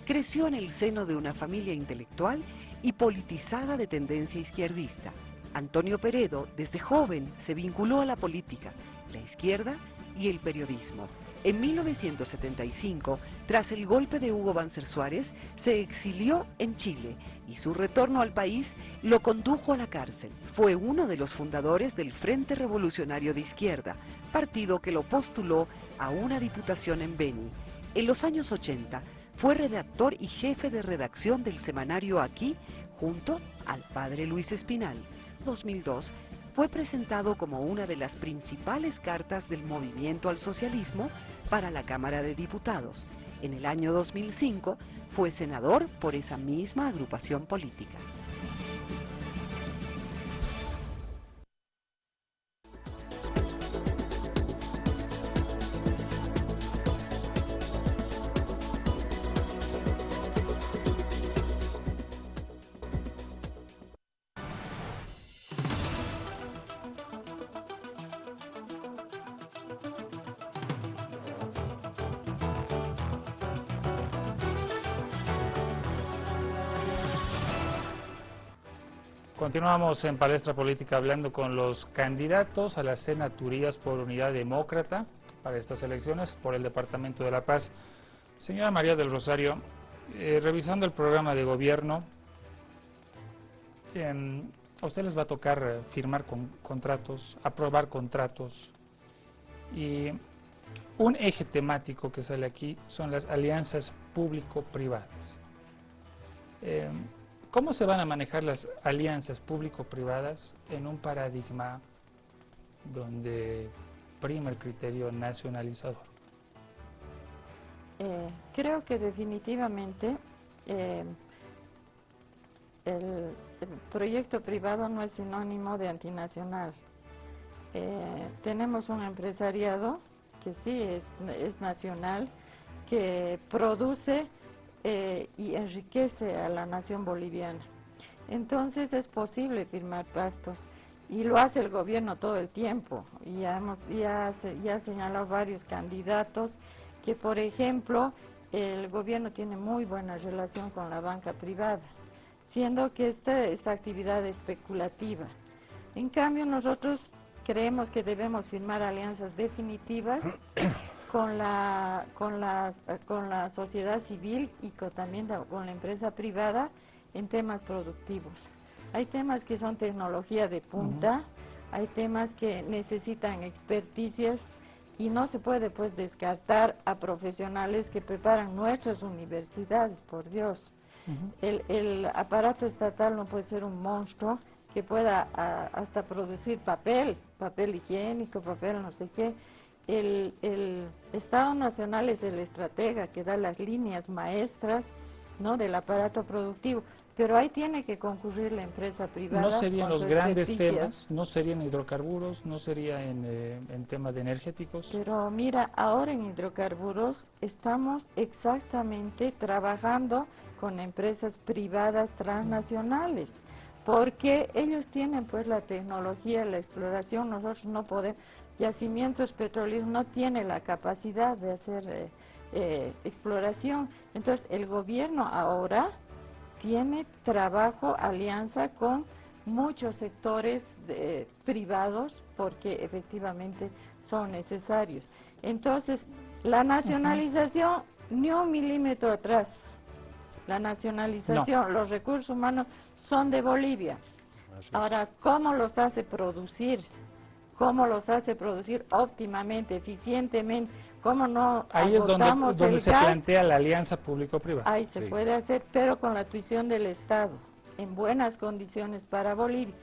Creció en el seno de una familia intelectual y politizada de tendencia izquierdista. Antonio Peredo, desde joven, se vinculó a la política, la izquierda y el periodismo. En 1975, tras el golpe de Hugo Banzer Suárez, se exilió en Chile y su retorno al país lo condujo a la cárcel. Fue uno de los fundadores del Frente Revolucionario de Izquierda, partido que lo postuló a una diputación en Beni. En los años 80, fue redactor y jefe de redacción del semanario Aquí, junto al padre Luis Espinal. 2002, fue presentado como una de las principales cartas del movimiento al socialismo para la Cámara de Diputados. En el año 2005 fue senador por esa misma agrupación política. Continuamos en Palestra Política hablando con los candidatos a las senaturías por Unidad Demócrata para estas elecciones por el Departamento de La Paz. Señora María del Rosario, revisando el programa de gobierno, a usted les va a tocar firmar contratos, aprobar contratos, y un eje temático que sale aquí son las alianzas público-privadas. ¿Cómo se van a manejar las alianzas público-privadas en un paradigma donde prima el criterio nacionalizador? Creo que definitivamente el proyecto privado no es sinónimo de antinacional. Tenemos un empresariado que sí es nacional, que produce y enriquece a la nación boliviana. Entonces es posible firmar pactos y lo hace el gobierno todo el tiempo. Y ya ha señalado varios candidatos que, por ejemplo, el gobierno tiene muy buena relación con la banca privada, siendo que esta actividad es especulativa. En cambio, nosotros creemos que debemos firmar alianzas definitivas con la sociedad civil y también con la empresa privada en temas productivos. Hay temas que son tecnología de punta, hay temas que necesitan experticias y no se puede pues descartar a profesionales que preparan nuestras universidades, por Dios. El aparato estatal no puede ser un monstruo que pueda hasta producir papel higiénico, papel no sé qué. El Estado Nacional es el estratega que da las líneas maestras, ¿no?, del aparato productivo, pero ahí tiene que concurrir la empresa privada. ¿No serían con los sus grandes experticias. temas? ¿No serían hidrocarburos? ¿No sería en temas de energéticos? Pero mira, ahora en hidrocarburos estamos exactamente trabajando con empresas privadas transnacionales, porque ellos tienen pues la tecnología, la exploración, nosotros no podemos, Yacimientos Petroleros no tiene la capacidad de hacer exploración. Entonces el gobierno ahora tiene trabajo, alianza con muchos sectores privados, porque efectivamente son necesarios. Entonces, la nacionalización, ni un milímetro atrás. La nacionalización, los recursos humanos son de Bolivia. Ahora, ¿cómo los hace producir? ¿Cómo los hace producir óptimamente, eficientemente? ¿Cómo no Ahí es agotamos donde el se gas? plantea la alianza público-privada. Ahí se puede hacer, pero con la tuición del Estado, en buenas condiciones para Bolivia.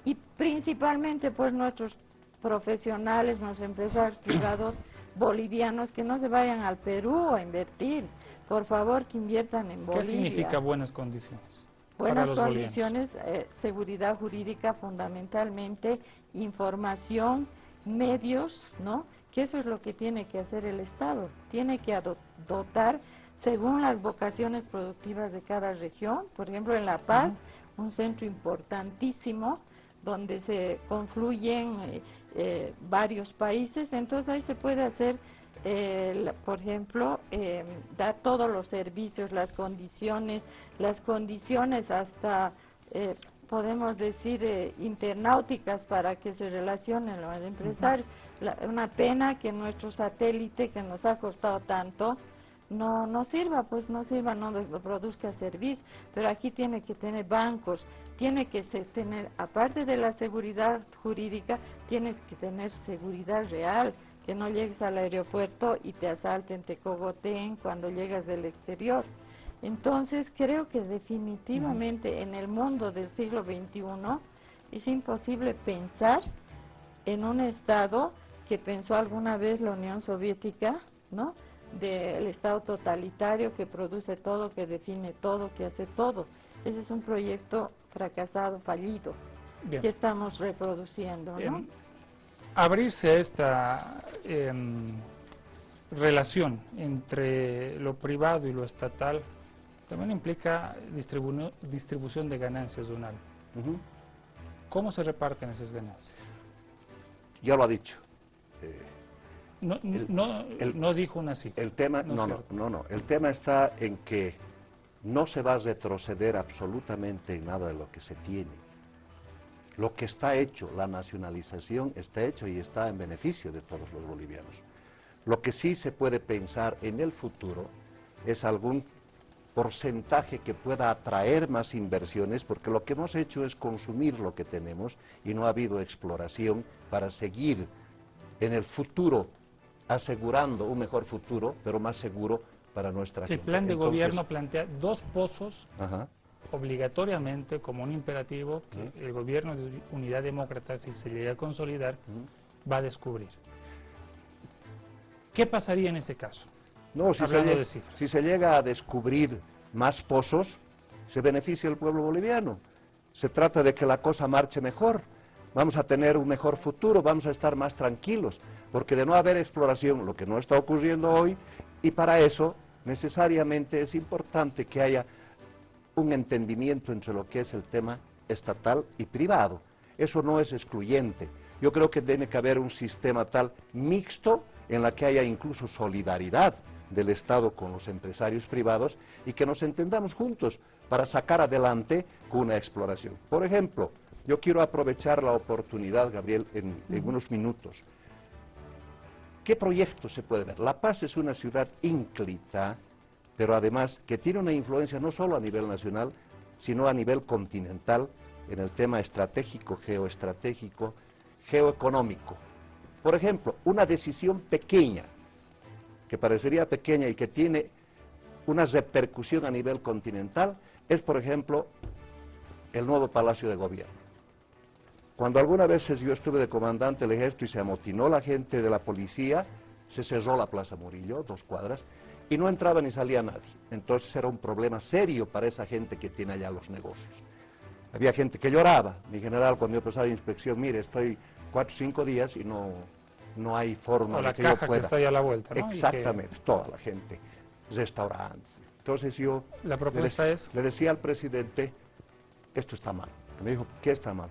Y principalmente pues nuestros profesionales, nuestros empresarios privados bolivianos, que no se vayan al Perú a invertir, por favor que inviertan en Bolivia. ¿Qué significa buenas condiciones? Buenas para los condiciones, seguridad jurídica fundamentalmente, información, medios, ¿no? Que eso es lo que tiene que hacer el Estado. Tiene que dotar según las vocaciones productivas de cada región. Por ejemplo, en La Paz, un centro importantísimo donde se confluyen varios países, entonces ahí se puede hacer, por ejemplo, dar todos los servicios, las condiciones hasta, podemos decir, internauticas para que se relacionen los empresarios. Una pena que nuestro satélite, que nos ha costado tanto, no sirva, no produzca servicio, pero aquí tiene que tener bancos, tiene que tener, aparte de la seguridad jurídica, tienes que tener seguridad real, que no llegues al aeropuerto y te asalten, te cogoteen cuando llegas del exterior. Entonces creo que definitivamente en el mundo del siglo XXI es imposible pensar en un Estado que pensó alguna vez la Unión Soviética, ¿no?, del Estado totalitario que produce todo, que define todo, que hace todo. Ese es un proyecto fracasado, fallido, que estamos reproduciendo, ¿no? Abrirse a esta relación entre lo privado y lo estatal también implica distribución de ganancias, don Alvin. ¿Cómo se reparten esas ganancias? Ya lo ha dicho. No dijo una cifra. El tema, el tema está en que no se va a retroceder absolutamente en nada de lo que se tiene. Lo que está hecho, la nacionalización está hecho y está en beneficio de todos los bolivianos. Lo que sí se puede pensar en el futuro es algún porcentaje que pueda atraer más inversiones, porque lo que hemos hecho es consumir lo que tenemos y no ha habido exploración para seguir en el futuro asegurando un mejor futuro, pero más seguro para nuestra gente. El plan de gobierno plantea 2 pozos obligatoriamente como un imperativo que el gobierno de Unidad Demócrata, si se llega a consolidar, va a descubrir. ¿Qué pasaría en ese caso? No, si se llega a descubrir más pozos, se beneficia el pueblo boliviano. Se trata de que la cosa marche mejor. Vamos a tener un mejor futuro, vamos a estar más tranquilos, porque de no haber exploración, lo que no está ocurriendo hoy, y para eso necesariamente es importante que haya un entendimiento entre lo que es el tema estatal y privado. Eso no es excluyente. Yo creo que tiene que haber un sistema tal mixto en la que haya incluso solidaridad del Estado con los empresarios privados y que nos entendamos juntos para sacar adelante con una exploración. Por ejemplo, yo quiero aprovechar la oportunidad, Gabriel, en unos minutos. ¿Qué proyecto se puede ver? La Paz es una ciudad ínclita, pero además que tiene una influencia no solo a nivel nacional, sino a nivel continental en el tema estratégico, geoestratégico, geoeconómico. Por ejemplo, una decisión pequeña, que parecería pequeña y que tiene una repercusión a nivel continental, es, por ejemplo, el nuevo Palacio de Gobierno. Cuando algunas veces yo estuve de comandante del ejército y se amotinó la gente de la policía, se cerró la Plaza Murillo, 2 cuadras, y no entraba ni salía nadie. Entonces era un problema serio para esa gente que tiene allá los negocios. Había gente que lloraba. Mi general, cuando yo empezaba la inspección, mire, estoy 4 o 5 días y no hay forma O de la que yo caja pueda. que está ahí a la vuelta, ¿no? Exactamente, toda la gente, restaurantes. Entonces yo La propuesta le decía al presidente, esto está mal. Me dijo, ¿qué está mal?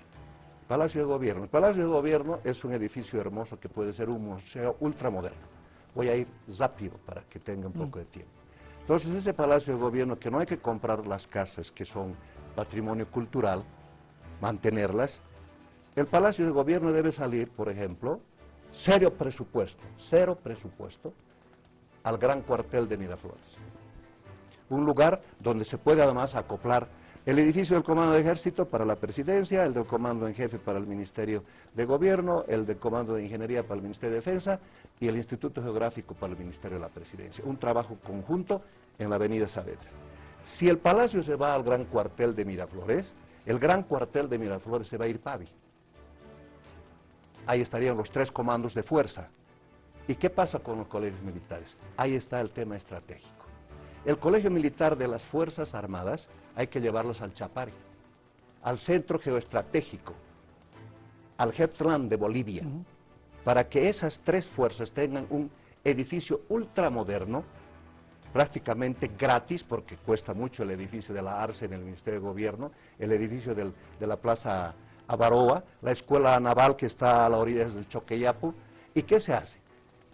Palacio de Gobierno. El Palacio de Gobierno es un edificio hermoso que puede ser un museo ultramoderno. Voy a ir rápido para que tenga un poco de tiempo. Entonces ese Palacio de Gobierno, que no hay que comprar las casas que son patrimonio cultural, mantenerlas, el Palacio de Gobierno debe salir, por ejemplo, cero presupuesto al gran cuartel de Miraflores. Un lugar donde se puede además acoplar el edificio del Comando de Ejército para la Presidencia, el del Comando en Jefe para el Ministerio de Gobierno, el del Comando de Ingeniería para el Ministerio de Defensa y el Instituto Geográfico para el Ministerio de la Presidencia. Un trabajo conjunto en la Avenida Saavedra. Si el Palacio se va al gran cuartel de Miraflores, el gran cuartel de Miraflores se va a ir Pavi. Ahí estarían los 3 comandos de fuerza. ¿Y qué pasa con los colegios militares? Ahí está el tema estratégico. El colegio militar de las Fuerzas Armadas hay que llevarlos al Chapare, al centro geoestratégico, al Heartland de Bolivia, para que esas 3 fuerzas tengan un edificio ultramoderno, prácticamente gratis, porque cuesta mucho el edificio de la ARCE en el Ministerio de Gobierno, el edificio de la Plaza Avaroa, la escuela naval que está a la orilla del Choqueyapu. ¿Y qué se hace?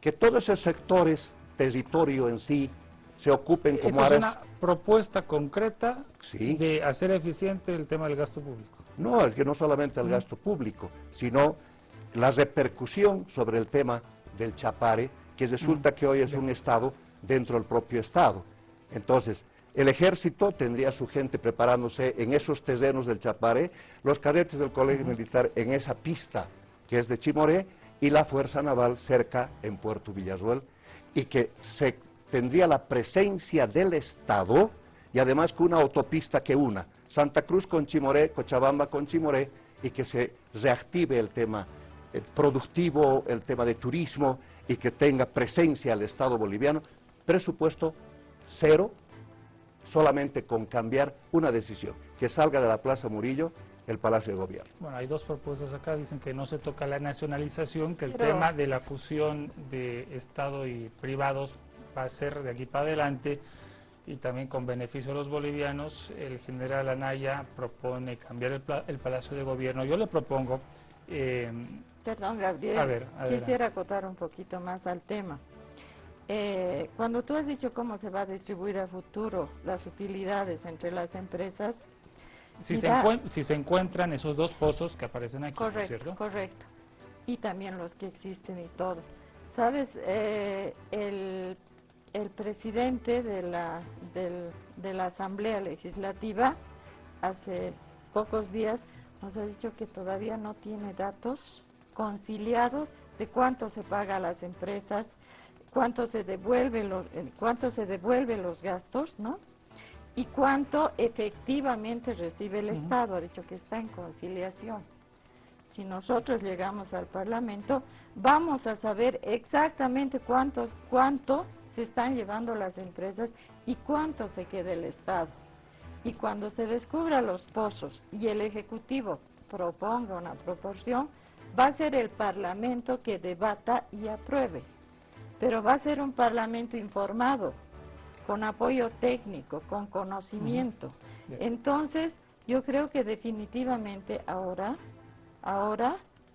Que todos esos sectores, territorio en sí, se ocupen como áreas. áreas. Es una propuesta concreta Sí. de hacer eficiente el tema del gasto público. No, es que no solamente el gasto público, sino la repercusión sobre el tema del Chapare, que resulta que hoy es un Estado dentro del propio Estado. Entonces, el ejército tendría su gente preparándose en esos terrenos del Chapare, los cadetes del colegio militar en esa pista que es de Chimoré, y la Fuerza Naval cerca en Puerto Villarroel, y que se tendría la presencia del Estado y además con una autopista que una Santa Cruz con Chimoré, Cochabamba con Chimoré, y que se reactive el tema productivo, el tema de turismo, y que tenga presencia el Estado boliviano. Presupuesto cero, solamente con cambiar una decisión, que salga de la Plaza Murillo el Palacio de Gobierno. Bueno, hay 2 propuestas acá, dicen que no se toca la nacionalización, que el Pero tema de la fusión de Estado y privados va a ser de aquí para adelante y también con beneficio a los bolivianos. El general Anaya propone cambiar el Palacio de Gobierno. Yo le propongo... Perdón, Gabriel, quisiera acotar un poquito más al tema. Cuando tú has dicho cómo se va a distribuir a futuro las utilidades entre las empresas... Si se encuentran esos 2 pozos que aparecen aquí, correcto, ¿cierto? Correcto. Y también los que existen y todo. ¿Sabes? El presidente de la Asamblea Legislativa hace pocos días nos ha dicho que todavía no tiene datos conciliados de cuánto se paga a las empresas, cuánto se devuelve los gastos, ¿no? Y cuánto efectivamente recibe el Estado. Ha dicho que está en conciliación. Si nosotros llegamos al Parlamento, vamos a saber exactamente cuánto se están llevando las empresas y cuánto se queda el Estado. Y cuando se descubran los pozos y el Ejecutivo proponga una proporción, va a ser el Parlamento que debata y apruebe. Pero va a ser un Parlamento informado, con apoyo técnico, con conocimiento. Entonces, yo creo que definitivamente ahora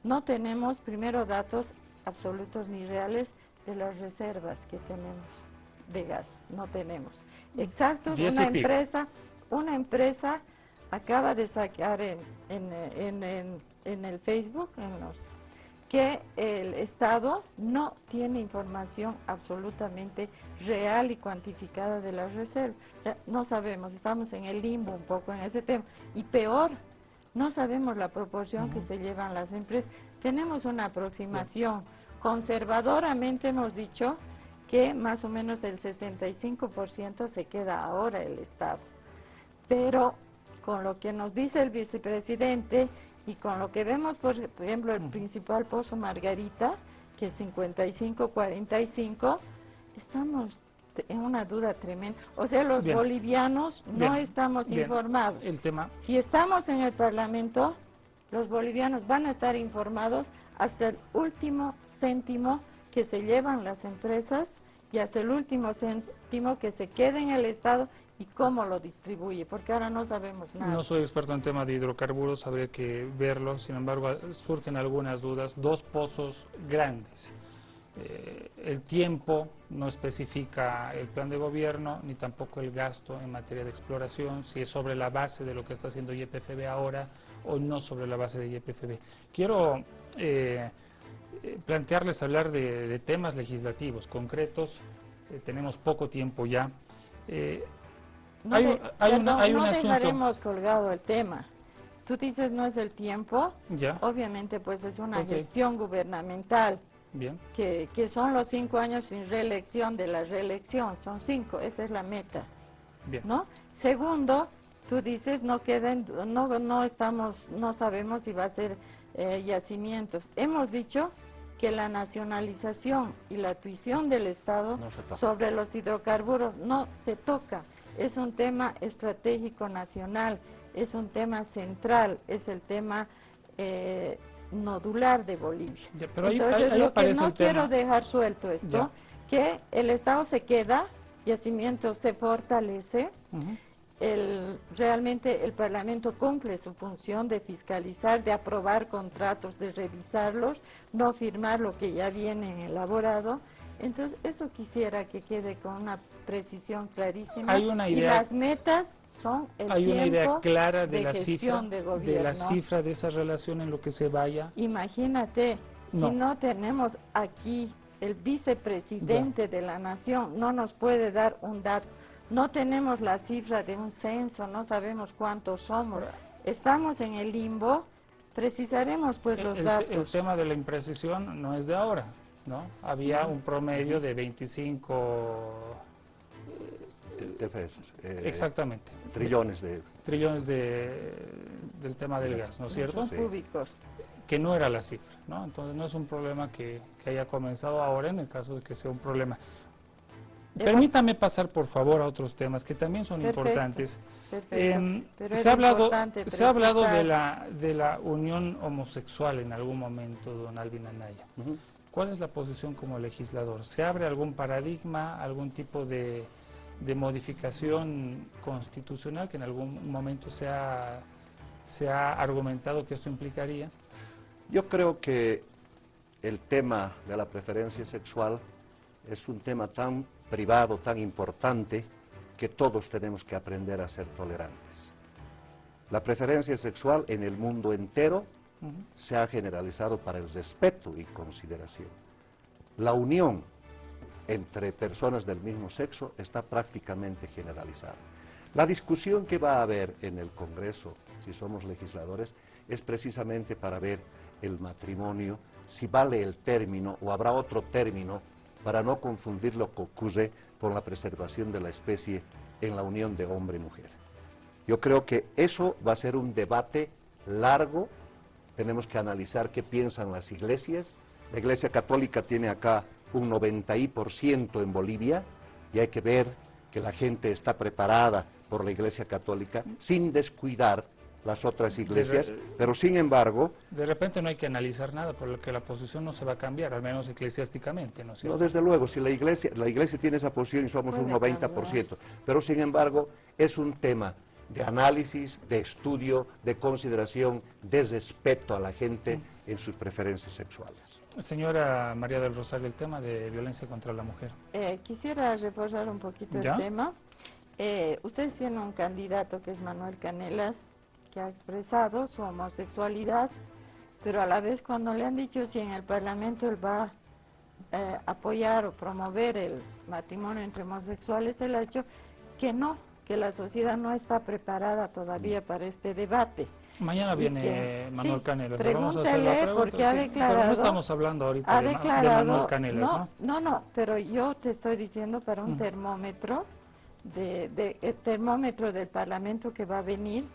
no tenemos primero datos absolutos ni reales de las reservas que tenemos de gas, no tenemos. Exactos, una empresa acaba de sacar en el Facebook, que el Estado no tiene información absolutamente real y cuantificada de las reservas. O sea, no sabemos, estamos en el limbo un poco en ese tema. Y peor, no sabemos la proporción que se llevan las empresas. Tenemos una aproximación Conservadoramente hemos dicho que más o menos el 65% se queda ahora el Estado. Pero con lo que nos dice el vicepresidente y con lo que vemos, por ejemplo, el principal Pozo Margarita, que es 55-45, estamos en una duda tremenda. O sea, los Bien. bolivianos no Bien. estamos Bien. informados. El tema, Si estamos en el Parlamento, los bolivianos van a estar informados hasta el último céntimo que se llevan las empresas y hasta el último céntimo que se quede en el Estado y cómo lo distribuye, porque ahora no sabemos nada. no soy experto en tema de hidrocarburos, habría que verlo, sin embargo surgen algunas dudas. Dos pozos grandes. El tiempo no especifica el plan de gobierno, ni tampoco el gasto en materia de exploración, si es sobre la base de lo que está haciendo YPFB ahora o no sobre la base de YPFB. Quiero plantearles hablar de temas legislativos concretos, tenemos poco tiempo ya. No, Hay un no asunto. dejaremos colgado el tema. Tú dices no es el tiempo, Ya. obviamente pues es una Ok. gestión gubernamental, Bien, que son los 5 años sin reelección de la reelección, son 5, esa es la meta, bien. ¿no? Segundo, tú dices no queden, no sabemos si va a ser yacimientos. Hemos dicho que la nacionalización y la tuición del Estado No se toca. sobre los hidrocarburos no se toca. Es un tema estratégico nacional, es un tema central, es el tema nodular de Bolivia. Ya, pero ahí Entonces, lo que aparece no el quiero tema. dejar suelto esto, Ya. que el Estado se queda, yacimiento se fortalece, Ujú. realmente el Parlamento cumple su función de fiscalizar, de aprobar contratos, de revisarlos, no firmar lo que ya viene elaborado. Entonces, eso quisiera que quede con una precisión clarísima. Hay una y idea- las metas son el Hay una idea tiempo clara de la gestión cifra, de gobierno. la cifra de esa relación en lo que se vaya. Imagínate, No. si no tenemos aquí el vicepresidente de la nación, no nos puede dar un dato. No tenemos la cifra de un censo, no sabemos cuántos somos. Estamos en el limbo, precisaremos pues los El datos. tema de la imprecisión no es de ahora, ¿no? Había un promedio de 25, exactamente, trillones de... trillones del tema del gas, ¿no es cierto? Metros cúbicos. Que no era la cifra, ¿no? Entonces no es un problema que haya comenzado ahora en el caso de que sea un problema. Permítame pasar por favor a otros temas que también son Perfecto, importantes. perfecto. Pero Se era ha hablado, importante se ha hablado precisar. de la unión homosexual en algún momento, don Alvin Anaya. Ujú. ¿Cuál es la posición como legislador? ¿Se abre algún paradigma, algún tipo de modificación constitucional que en algún momento se ha argumentado que esto implicaría? Yo creo que el tema de la preferencia sexual es un tema tan privado, tan importante, que todos tenemos que aprender a ser tolerantes. La preferencia sexual en el mundo entero se ha generalizado para el respeto y consideración. La unión entre personas del mismo sexo está prácticamente generalizada. La discusión que va a haber en el Congreso, si somos legisladores, es precisamente para ver el matrimonio, si vale el término o habrá otro término para no confundir lo que ocurre con la preservación de la especie en la unión de hombre y mujer. Yo creo que eso va a ser un debate largo. Tenemos que analizar qué piensan las iglesias. La Iglesia Católica tiene acá un 90% en Bolivia y hay que ver que la gente está preparada por la Iglesia Católica sin descuidar las otras iglesias, pero sin embargo... De repente no hay que analizar nada, porque la posición no se va a cambiar, al menos eclesiásticamente, ¿no es cierto? No, desde luego, si la iglesia tiene esa posición y somos un Puede 90%, pero sin embargo es un tema de análisis, de estudio, de consideración, de respeto a la gente en sus preferencias sexuales. Señora María del Rosario, el tema de violencia contra la mujer. Quisiera reforzar un poquito ¿Ya? el tema. Ustedes tienen un candidato que es Manuel Canelas, que ha expresado su homosexualidad, pero a la vez cuando le han dicho si en el Parlamento él va a apoyar o promover el matrimonio entre homosexuales, él ha dicho que no, que la sociedad no está preparada todavía para este debate. Mañana y viene que- Manuel sí, Canelas. Le vamos a hacer la pregúntele pregunta, porque ha sí, declarado... pero no estamos hablando ahorita Ha de declarado... Manuel Canelas, ¿no? No, pero yo te estoy diciendo para un termómetro, el termómetro del Parlamento que va a venir,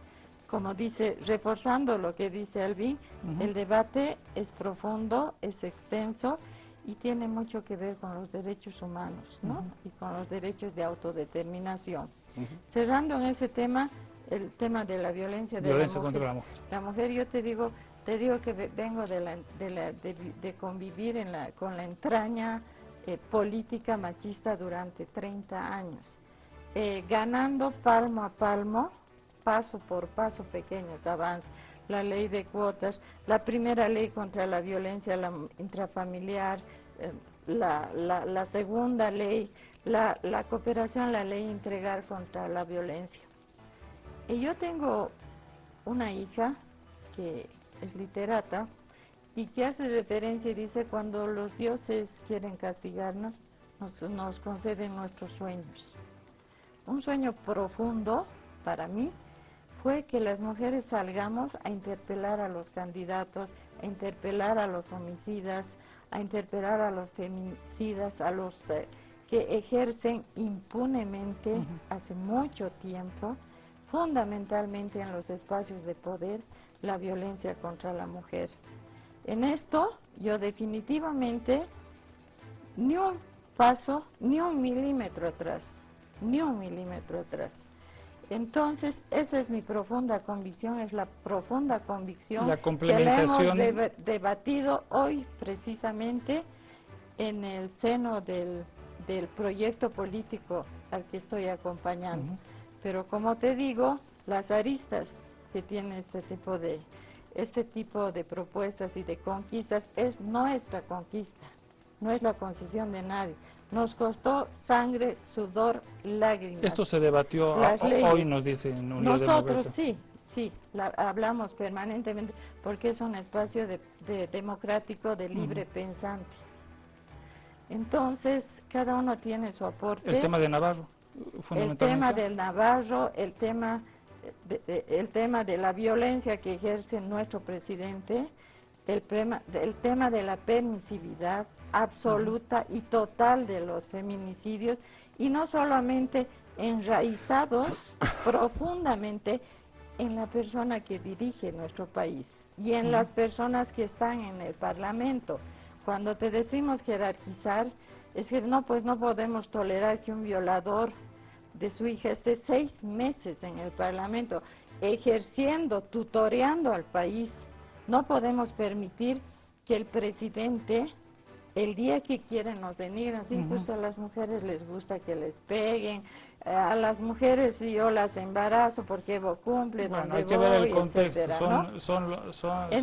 como dice, reforzando lo que dice Alvin, el debate es profundo, es extenso y tiene mucho que ver con los derechos humanos, ¿no? Y con los derechos de autodeterminación. Cerrando en ese tema, el tema de la violencia de Violencia la mujer. contra la mujer. La mujer, yo te digo que vengo de convivir con la entraña política machista durante 30 años, ganando palmo a palmo, paso por paso, pequeños avances. La ley de cuotas, la primera ley contra la violencia intrafamiliar, la segunda ley, la cooperación, la ley integral contra la violencia. Y yo tengo una hija que es literata y que hace referencia y dice, cuando los dioses quieren castigarnos, nos conceden nuestros sueños. Un sueño profundo para mí fue que las mujeres salgamos a interpelar a los candidatos, a interpelar a los homicidas, a interpelar a los feminicidas, a los que ejercen impunemente hace mucho tiempo, fundamentalmente en los espacios de poder, la violencia contra la mujer. En esto, yo definitivamente ni un paso, ni un milímetro atrás, ni un milímetro atrás. Entonces, esa es mi profunda convicción, es la profunda convicción La que la complementación. hemos debatido hoy precisamente en el seno del proyecto político al que estoy acompañando. Pero como te digo, las aristas que tiene este tipo de propuestas y de conquistas es nuestra conquista, no es la concesión de nadie. Nos costó sangre, sudor, lágrimas. Esto se debatió hoy, nos dicen Unión Nosotros Democrática. sí, hablamos permanentemente porque es un espacio democrático de libre pensantes. Entonces, cada uno tiene su aporte. El tema de Navarro, fundamentalmente. El tema del Navarro, el tema de la violencia que ejerce nuestro presidente, el tema de la permisividad absoluta y total de los feminicidios, y no solamente enraizados profundamente en la persona que dirige nuestro país y en las personas que están en el Parlamento. Cuando te decimos jerarquizar, es que no podemos tolerar que un violador de su hija esté 6 meses en el Parlamento, ejerciendo, tutoreando al país. No podemos permitir que el presidente, el día que quieren nos denigran, incluso a las mujeres les gusta que les peguen, a las mujeres yo las embarazo porque Evo cumple, Bueno, donde hay que voy, ver el contexto, etcétera, ¿no? son Entonces, es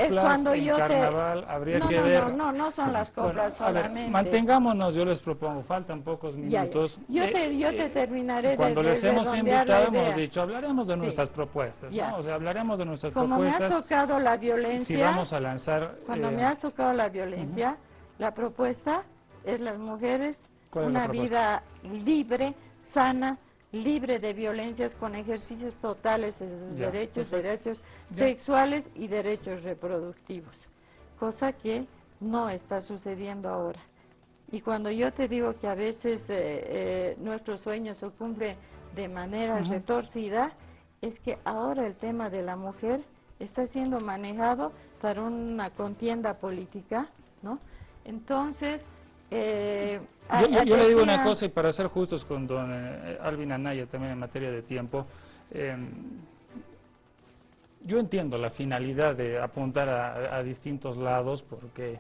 coplas cuando en yo carnaval, habría que ver. no son las coplas Bueno, a ver, solamente. mantengámonos, yo les propongo, faltan pocos minutos. Yo te terminaré cuando les hemos redondear la invitado, hemos idea. dicho, hablaremos de Sí. nuestras propuestas, Ya. ¿no? O sea, hablaremos de nuestras Como me propuestas. has tocado la violencia, Si vamos a lanzar... cuando me has tocado la violencia, la propuesta es las mujeres, ¿Cuál es la una propuesta? vida libre, sana, libre de violencias, con ejercicios totales de sus Ya, derechos, perfecto. derechos Ya. sexuales y derechos reproductivos, cosa que no está sucediendo ahora. Y cuando yo te digo que a veces nuestros sueños se cumplen de manera retorcida, es que ahora el tema de la mujer está siendo manejado para una contienda política, ¿no? Entonces, Yo le digo una cosa, y para ser justos con don Alvin Anaya también en materia de tiempo, yo entiendo la finalidad de apuntar a distintos lados porque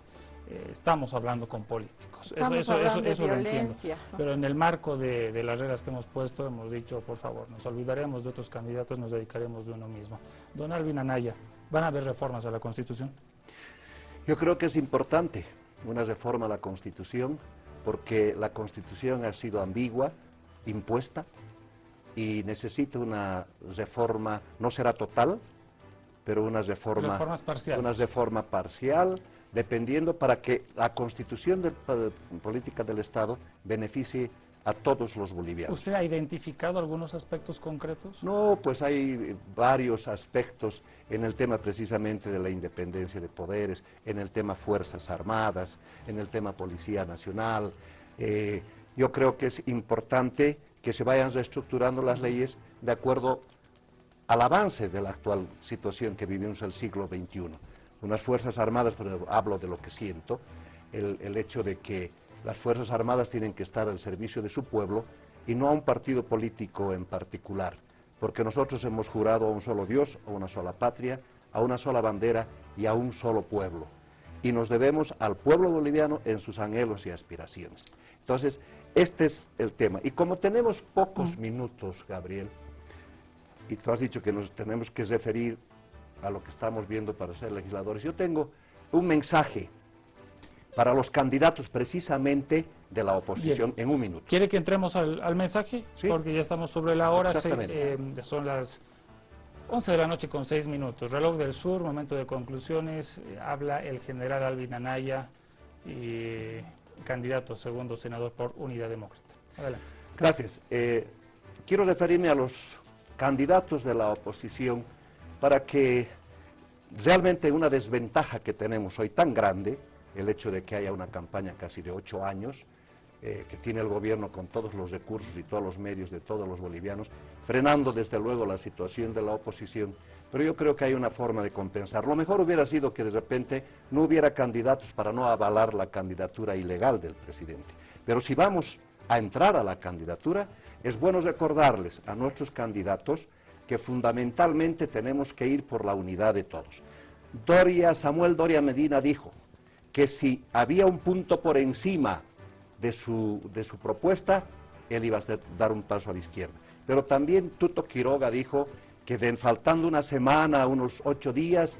estamos hablando con políticos. Estamos hablando de eso lo entiendo. violencia. Pero en el marco de las reglas que hemos puesto, hemos dicho, por favor, nos olvidaremos de otros candidatos, nos dedicaremos de uno mismo. Don Alvin Anaya, ¿van a haber reformas a la Constitución? Yo creo que es importante una reforma a la Constitución, porque la Constitución ha sido ambigua, impuesta, y necesita una reforma, no será total, pero una reforma parcial, dependiendo para que la Constitución política del Estado beneficie a todos los bolivianos. ¿Usted ha identificado algunos aspectos concretos? No, pues hay varios aspectos en el tema precisamente de la independencia de poderes, en el tema Fuerzas Armadas, en el tema Policía Nacional. Yo creo que es importante que se vayan reestructurando las leyes de acuerdo al avance de la actual situación que vivimos en el siglo XXI. Unas Fuerzas Armadas, pero hablo de lo que siento, el hecho de que las Fuerzas Armadas tienen que estar al servicio de su pueblo y no a un partido político en particular, porque nosotros hemos jurado a un solo Dios, a una sola patria, a una sola bandera y a un solo pueblo. Y nos debemos al pueblo boliviano en sus anhelos y aspiraciones. Entonces, este es el tema. Y como tenemos pocos minutos, Gabriel, y tú has dicho que nos tenemos que referir a lo que estamos viendo para ser legisladores, yo tengo un mensaje para los candidatos precisamente de la oposición. Bien. En un minuto. ¿Quiere que entremos al mensaje? Sí. Porque ya estamos sobre la hora. Exactamente. Son las 11 de la noche con 6 minutos. Reloj del Sur, momento de conclusiones. Habla el general Alvin Anaya, candidato a segundo senador por Unidad Demócrata. Adelante. Gracias. Quiero referirme a los candidatos de la oposición para que realmente una desventaja que tenemos hoy tan grande, el hecho de que haya una campaña casi de 8 años, que tiene el gobierno con todos los recursos y todos los medios de todos los bolivianos, frenando desde luego la situación de la oposición, pero yo creo que hay una forma de compensar. Lo mejor hubiera sido que de repente no hubiera candidatos para no avalar la candidatura ilegal del presidente. Pero si vamos a entrar a la candidatura, es bueno recordarles a nuestros candidatos que fundamentalmente tenemos que ir por la unidad de todos. Samuel Doria Medina dijo que si había un punto por encima de su propuesta, él iba a dar un paso a la izquierda. Pero también Tuto Quiroga dijo que faltando una semana, unos 8 días,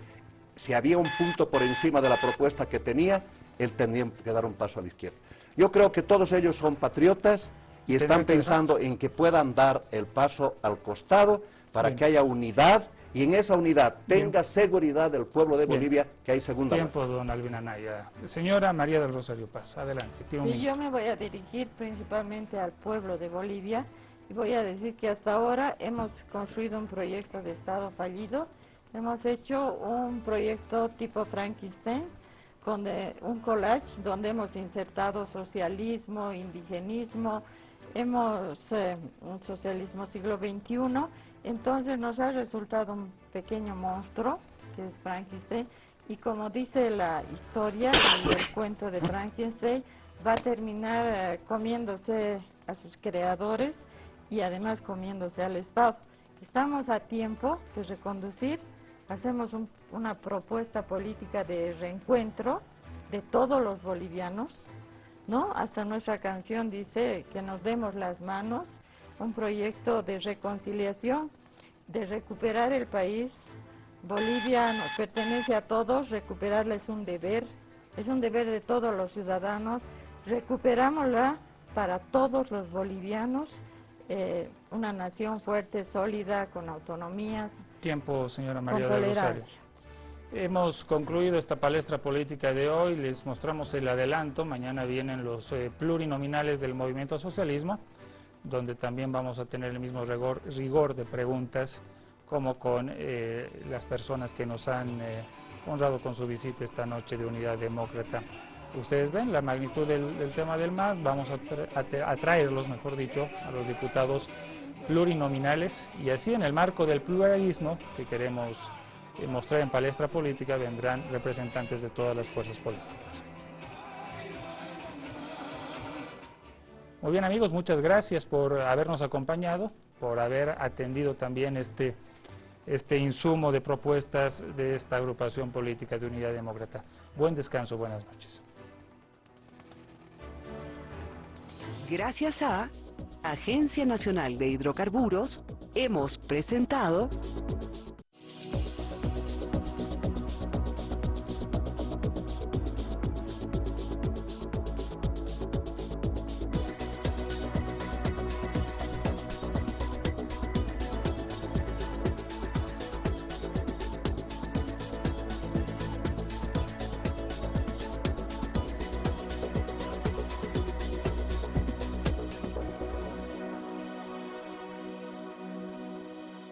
si había un punto por encima de la propuesta que tenía, él tendría que dar un paso a la izquierda. Yo creo que todos ellos son patriotas y están pensando en que puedan dar el paso al costado para que haya unidad, y en esa unidad tenga seguridad del pueblo de Bolivia, que hay segunda vuelta. Tiempo, don Alvin Anaya. Señora María del Rosario Paz, adelante. Sí, yo me voy a dirigir principalmente al pueblo de Bolivia y voy a decir que hasta ahora hemos construido un proyecto de Estado fallido. Hemos hecho un proyecto tipo Frankenstein, con un collage donde hemos insertado socialismo, indigenismo, un socialismo siglo XXI. Entonces nos ha resultado un pequeño monstruo, que es Frankenstein, y como dice la historia y el cuento de Frankenstein, va a terminar comiéndose a sus creadores y además comiéndose al Estado. Estamos a tiempo de reconducir, hacemos una propuesta política de reencuentro de todos los bolivianos, ¿no? Hasta nuestra canción dice que nos demos las manos, un proyecto de reconciliación, de recuperar el país. Bolivia nos pertenece a todos, recuperarla es un deber de todos los ciudadanos, recuperámosla para todos los bolivianos, una nación fuerte, sólida, con autonomías. Tiempo, señora María con del Rosario. tolerancia. Hemos concluido esta palestra política de hoy, les mostramos el adelanto, mañana vienen los plurinominales del Movimiento Socialismo, donde también vamos a tener el mismo rigor de preguntas como con las personas que nos han honrado con su visita esta noche de Unidad Demócrata. Ustedes ven la magnitud del tema del MAS, vamos a traerlos, mejor dicho, a los diputados plurinominales, y así en el marco del pluralismo que queremos mostrar en palestra política vendrán representantes de todas las fuerzas políticas. Muy bien, amigos, muchas gracias por habernos acompañado, por haber atendido también este insumo de propuestas de esta agrupación política de Unidad Demócrata. Buen descanso, buenas noches. Gracias a Agencia Nacional de Hidrocarburos, hemos presentado